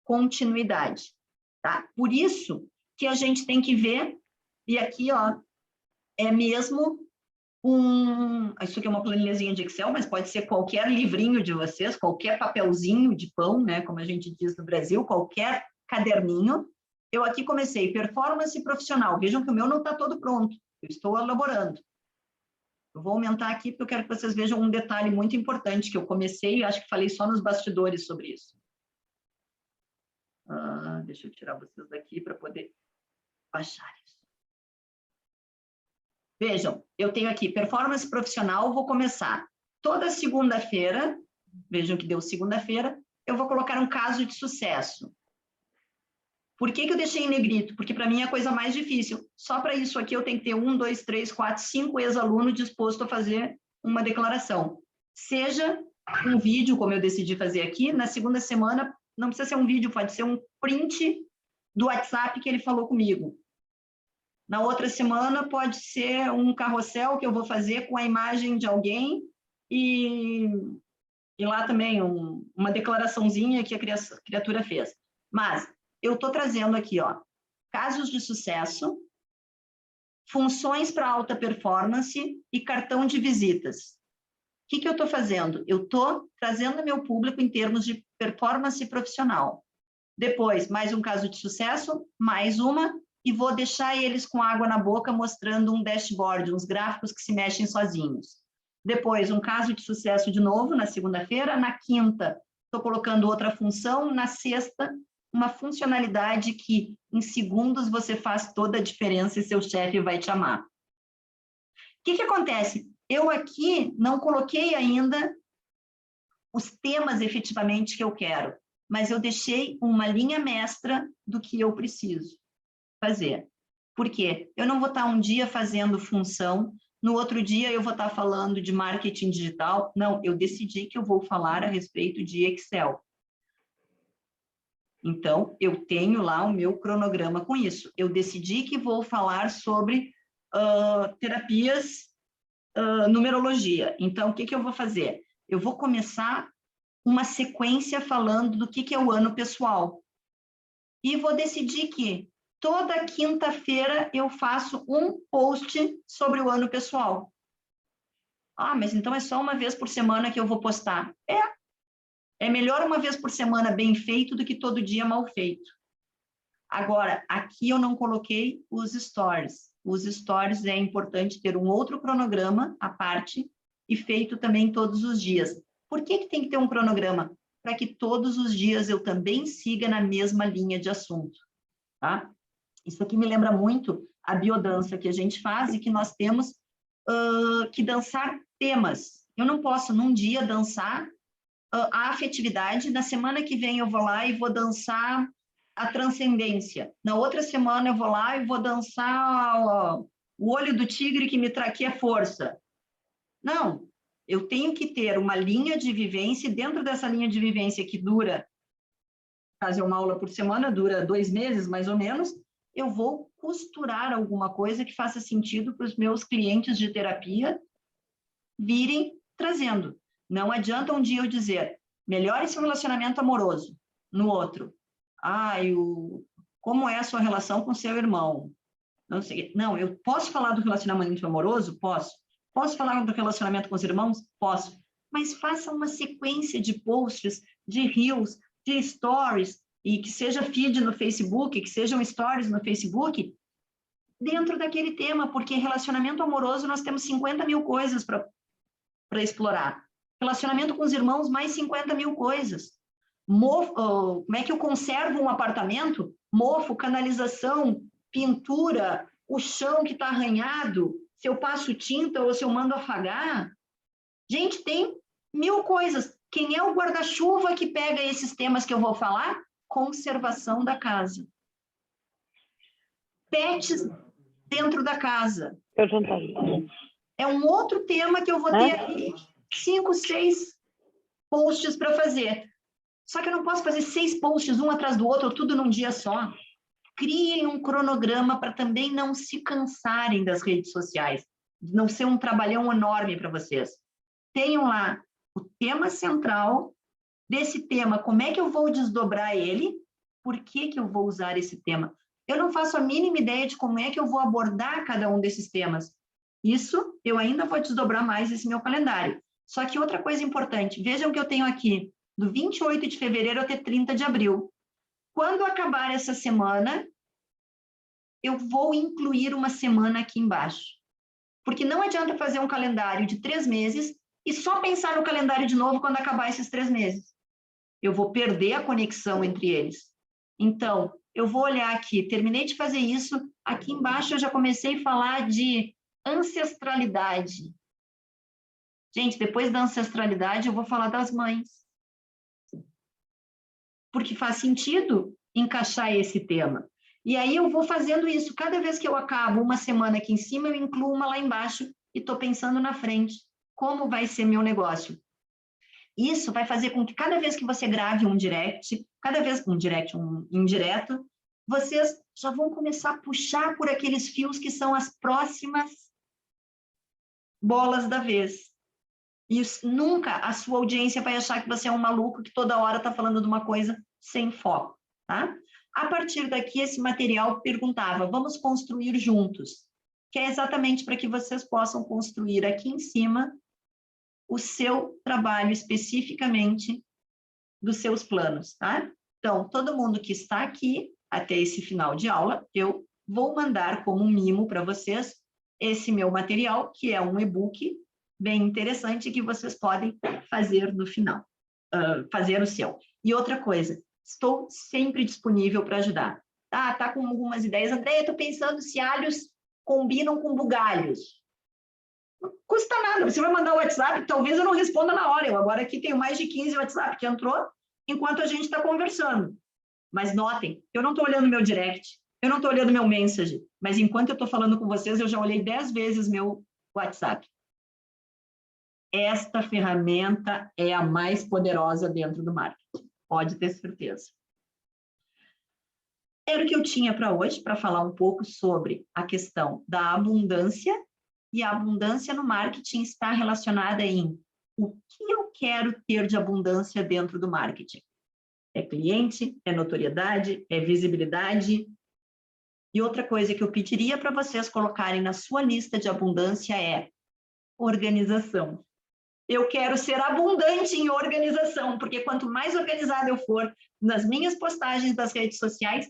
continuidade, tá? Por isso que a gente tem que ver, e aqui, ó, é mesmo isso aqui é uma planilhazinha de Excel, mas pode ser qualquer livrinho de vocês, qualquer papelzinho de pão, né, como a gente diz no Brasil, qualquer caderninho. Eu aqui comecei performance profissional. Vejam que o meu não está todo pronto, eu estou elaborando. Eu vou aumentar aqui porque eu quero que vocês vejam um detalhe muito importante que eu comecei e acho que falei só nos bastidores sobre isso. Deixa eu tirar vocês daqui para poder baixar isso. Vejam, eu tenho aqui performance profissional, vou começar toda segunda-feira, vejam que deu segunda-feira, eu vou colocar um caso de sucesso. Por que eu deixei em negrito? Porque para mim é a coisa mais difícil. Só para isso aqui eu tenho que ter 1, 2, 3, 4, 5 ex-alunos dispostos a fazer uma declaração. Seja um vídeo, como eu decidi fazer aqui, na segunda semana, não precisa ser um vídeo, pode ser um print do WhatsApp que ele falou comigo. Na outra semana pode ser um carrossel que eu vou fazer com a imagem de alguém e lá também uma declaraçãozinha que a criatura fez. Mas eu estou trazendo aqui, ó, casos de sucesso, funções para alta performance e cartão de visitas. O que eu estou fazendo? Eu estou trazendo meu público em termos de performance profissional. Depois, mais um caso de sucesso, mais uma, e vou deixar eles com água na boca mostrando um dashboard, uns gráficos que se mexem sozinhos. Depois, um caso de sucesso de novo, na segunda-feira. Na quinta, estou colocando outra função. Na sexta, uma funcionalidade que, em segundos, você faz toda a diferença e seu chefe vai te amar. O que acontece? Eu aqui não coloquei ainda os temas efetivamente que eu quero, mas eu deixei uma linha mestra do que eu preciso fazer. Por quê? Eu não vou estar um dia fazendo função, no outro dia eu vou estar falando de marketing digital. Não, eu decidi que eu vou falar a respeito de Excel. Então, eu tenho lá o meu cronograma com isso. Eu decidi que vou falar sobre terapias, numerologia. Então, o que eu vou fazer? Eu vou começar uma sequência falando do que é o ano pessoal. E vou decidir que toda quinta-feira eu faço um post sobre o ano pessoal. Ah, mas então é só uma vez por semana que eu vou postar. É melhor uma vez por semana bem feito do que todo dia mal feito. Agora, aqui eu não coloquei os stories. Os stories é importante ter um outro cronograma à parte e feito também todos os dias. Por que tem que ter um cronograma? Para que todos os dias eu também siga na mesma linha de assunto. Tá? Isso aqui me lembra muito a biodança que a gente faz e que nós temos que dançar temas. Eu não posso, num dia, dançar a afetividade, na semana que vem eu vou lá e vou dançar a transcendência. Na outra semana eu vou lá e vou dançar o olho do tigre que me traqueia força. Não, eu tenho que ter uma linha de vivência, e dentro dessa linha de vivência que dura, caso é uma aula por semana, dura 2 meses, mais ou menos, eu vou costurar alguma coisa que faça sentido para os meus clientes de terapia virem trazendo. Não adianta um dia eu dizer, melhore seu relacionamento amoroso, no outro. Como é a sua relação com seu irmão? Não sei. Não, eu posso falar do relacionamento amoroso? Posso. Posso falar do relacionamento com os irmãos? Posso. Mas faça uma sequência de posts, de reels, de stories, e que seja feed no Facebook, que sejam stories no Facebook, dentro daquele tema, porque relacionamento amoroso nós temos 50 mil coisas para explorar. Relacionamento com os irmãos, mais 50 mil coisas. Como é que eu conservo um apartamento? Mofo, canalização, pintura, o chão que está arranhado, se eu passo tinta ou se eu mando afagar. Gente, tem 1000 coisas. Quem é o guarda-chuva que pega esses temas que eu vou falar? Conservação da casa. Pets dentro da casa. É um outro tema que eu vou ter aqui 5, 6 posts para fazer. Só que eu não posso fazer 6 posts um atrás do outro, tudo num dia só. Criem um cronograma para também não se cansarem das redes sociais, não ser um trabalhão enorme para vocês. Tenham lá o tema central desse tema, como é que eu vou desdobrar ele, por que eu vou usar esse tema. Eu não faço a mínima ideia de como é que eu vou abordar cada um desses temas. Isso, eu ainda vou desdobrar mais esse meu calendário. Só que outra coisa importante, vejam que eu tenho aqui, do 28 de fevereiro até 30 de abril. Quando acabar essa semana, eu vou incluir uma semana aqui embaixo. Porque não adianta fazer um calendário de 3 meses e só pensar no calendário de novo quando acabar esses 3 meses. Eu vou perder a conexão entre eles. Então, eu vou olhar aqui, terminei de fazer isso, aqui embaixo eu já comecei a falar de ancestralidade. Gente, depois da ancestralidade eu vou falar das mães. Porque faz sentido encaixar esse tema. E aí eu vou fazendo isso. Cada vez que eu acabo uma semana aqui em cima, eu incluo uma lá embaixo e estou pensando na frente. Como vai ser meu negócio? Isso vai fazer com que cada vez que você grave um direct, um indireto, vocês já vão começar a puxar por aqueles fios que são as próximas bolas da vez. E nunca a sua audiência vai achar que você é um maluco que toda hora está falando de uma coisa sem foco, tá? A partir daqui, esse material perguntava, vamos construir juntos, que é exatamente para que vocês possam construir aqui em cima o seu trabalho especificamente dos seus planos, tá? Então, todo mundo que está aqui até esse final de aula, eu vou mandar como um mimo para vocês esse meu material, que é um e-book bem interessante que vocês podem fazer no final, fazer o seu. E outra coisa, estou sempre disponível para ajudar. Tá com algumas ideias. André, estou pensando se alhos combinam com bugalhos. Não custa nada, você vai mandar o WhatsApp, talvez eu não responda na hora. Eu agora aqui tenho mais de 15 WhatsApp que entrou enquanto a gente está conversando. Mas notem, eu não estou olhando meu direct, eu não estou olhando meu message, mas enquanto eu estou falando com vocês, eu já olhei 10 vezes meu WhatsApp. Esta ferramenta é a mais poderosa dentro do marketing, pode ter certeza. Era o que eu tinha para hoje, para falar um pouco sobre a questão da abundância, e a abundância no marketing está relacionada em o que eu quero ter de abundância dentro do marketing. É cliente, é notoriedade, é visibilidade. E outra coisa que eu pediria para vocês colocarem na sua lista de abundância é organização. Eu quero ser abundante em organização, porque quanto mais organizada eu for nas minhas postagens das redes sociais,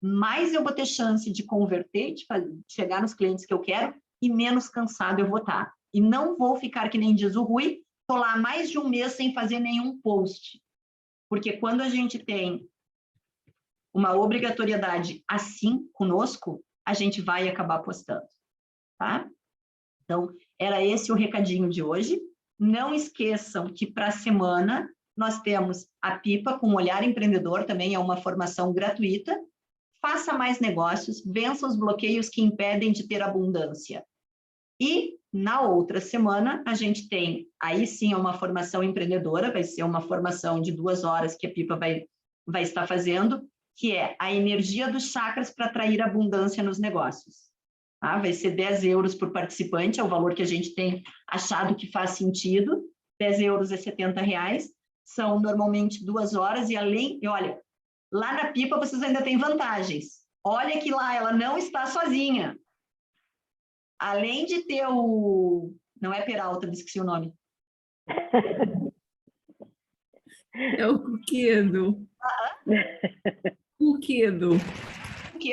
mais eu vou ter chance de converter, de chegar nos clientes que eu quero, e menos cansado eu vou estar. E não vou ficar, que nem diz o Rui, estou lá mais de um mês sem fazer nenhum post. Porque quando a gente tem uma obrigatoriedade assim conosco, a gente vai acabar postando, tá? Então, era esse o recadinho de hoje. Não esqueçam que para a semana nós temos a Pipa com Olhar Empreendedor, também é uma formação gratuita. faça mais negócios, vença os bloqueios que impedem de ter abundância. E, na outra semana, a gente tem, aí sim, uma formação empreendedora, vai ser uma formação de 2 horas que a Pipa vai estar fazendo, que é a energia dos chakras para atrair abundância nos negócios. Tá? Vai ser 10 euros por participante, é o valor que a gente tem achado que faz sentido, 10 euros é R$70, são normalmente 2 horas, e olha, lá na Pipa vocês ainda têm vantagens. Olha que lá ela não está sozinha. Além de ter não é Peralta, me esqueci o nome. É o Cuquedo. Cuquedo.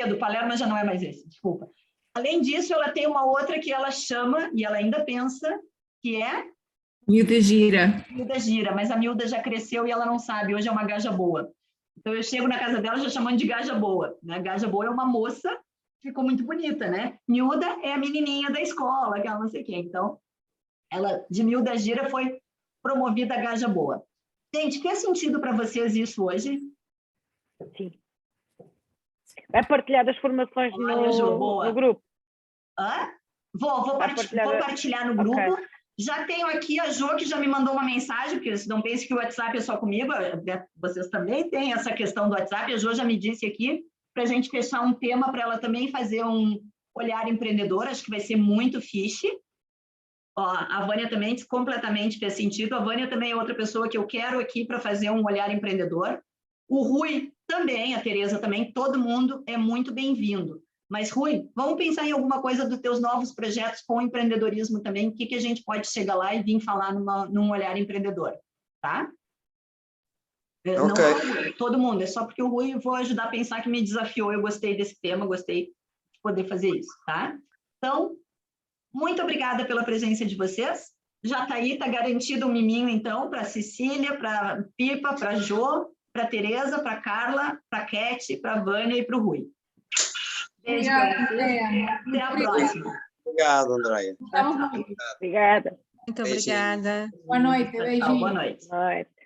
Do Palermo já não é mais esse, desculpa. Além disso, ela tem uma outra que ela chama, e ela ainda pensa, que é... Milda Gira. Milda Gira, mas a Milda já cresceu e ela não sabe, hoje é uma gaja boa. Então eu chego na casa dela já chamando de gaja boa, né? Gaja boa é uma moça, ficou muito bonita, né? Milda é a menininha da escola, aquela não sei o quê. Então, ela de Milda Gira foi promovida a gaja boa. Gente, fez sentido para vocês isso hoje? Sim. Vai partilhar as formações no grupo? Hã? Vou partilhar no grupo. Okay. Já tenho aqui a Jo, que já me mandou uma mensagem, porque não pense que o WhatsApp é só comigo, vocês também têm essa questão do WhatsApp. A Jo já me disse aqui para a gente fechar um tema para ela também fazer um olhar empreendedor, acho que vai ser muito fixe. Ó, a Vânia também completamente fez sentido. A Vânia também é outra pessoa que eu quero aqui para fazer um olhar empreendedor. O Rui também, a Tereza também, todo mundo é muito bem-vindo. Mas, Rui, vamos pensar em alguma coisa dos teus novos projetos com empreendedorismo também, o que a gente pode chegar lá e vir falar num olhar empreendedor, tá? Okay. Não, todo mundo, é só porque o Rui eu vou ajudar a pensar que me desafiou, eu gostei desse tema, gostei de poder fazer isso, tá? Então, muito obrigada pela presença de vocês. Já está aí, está garantido um miminho, então, para a Cecília, para a Pipa, para a Jo, para a Tereza, para a Carla, para a Cat, para a Vânia e para o Rui. Beijo para vocês. Até a próxima. Obrigado, Andréia. Obrigada. Muito obrigada. Boa noite, beijinho. Boa noite. Boa noite.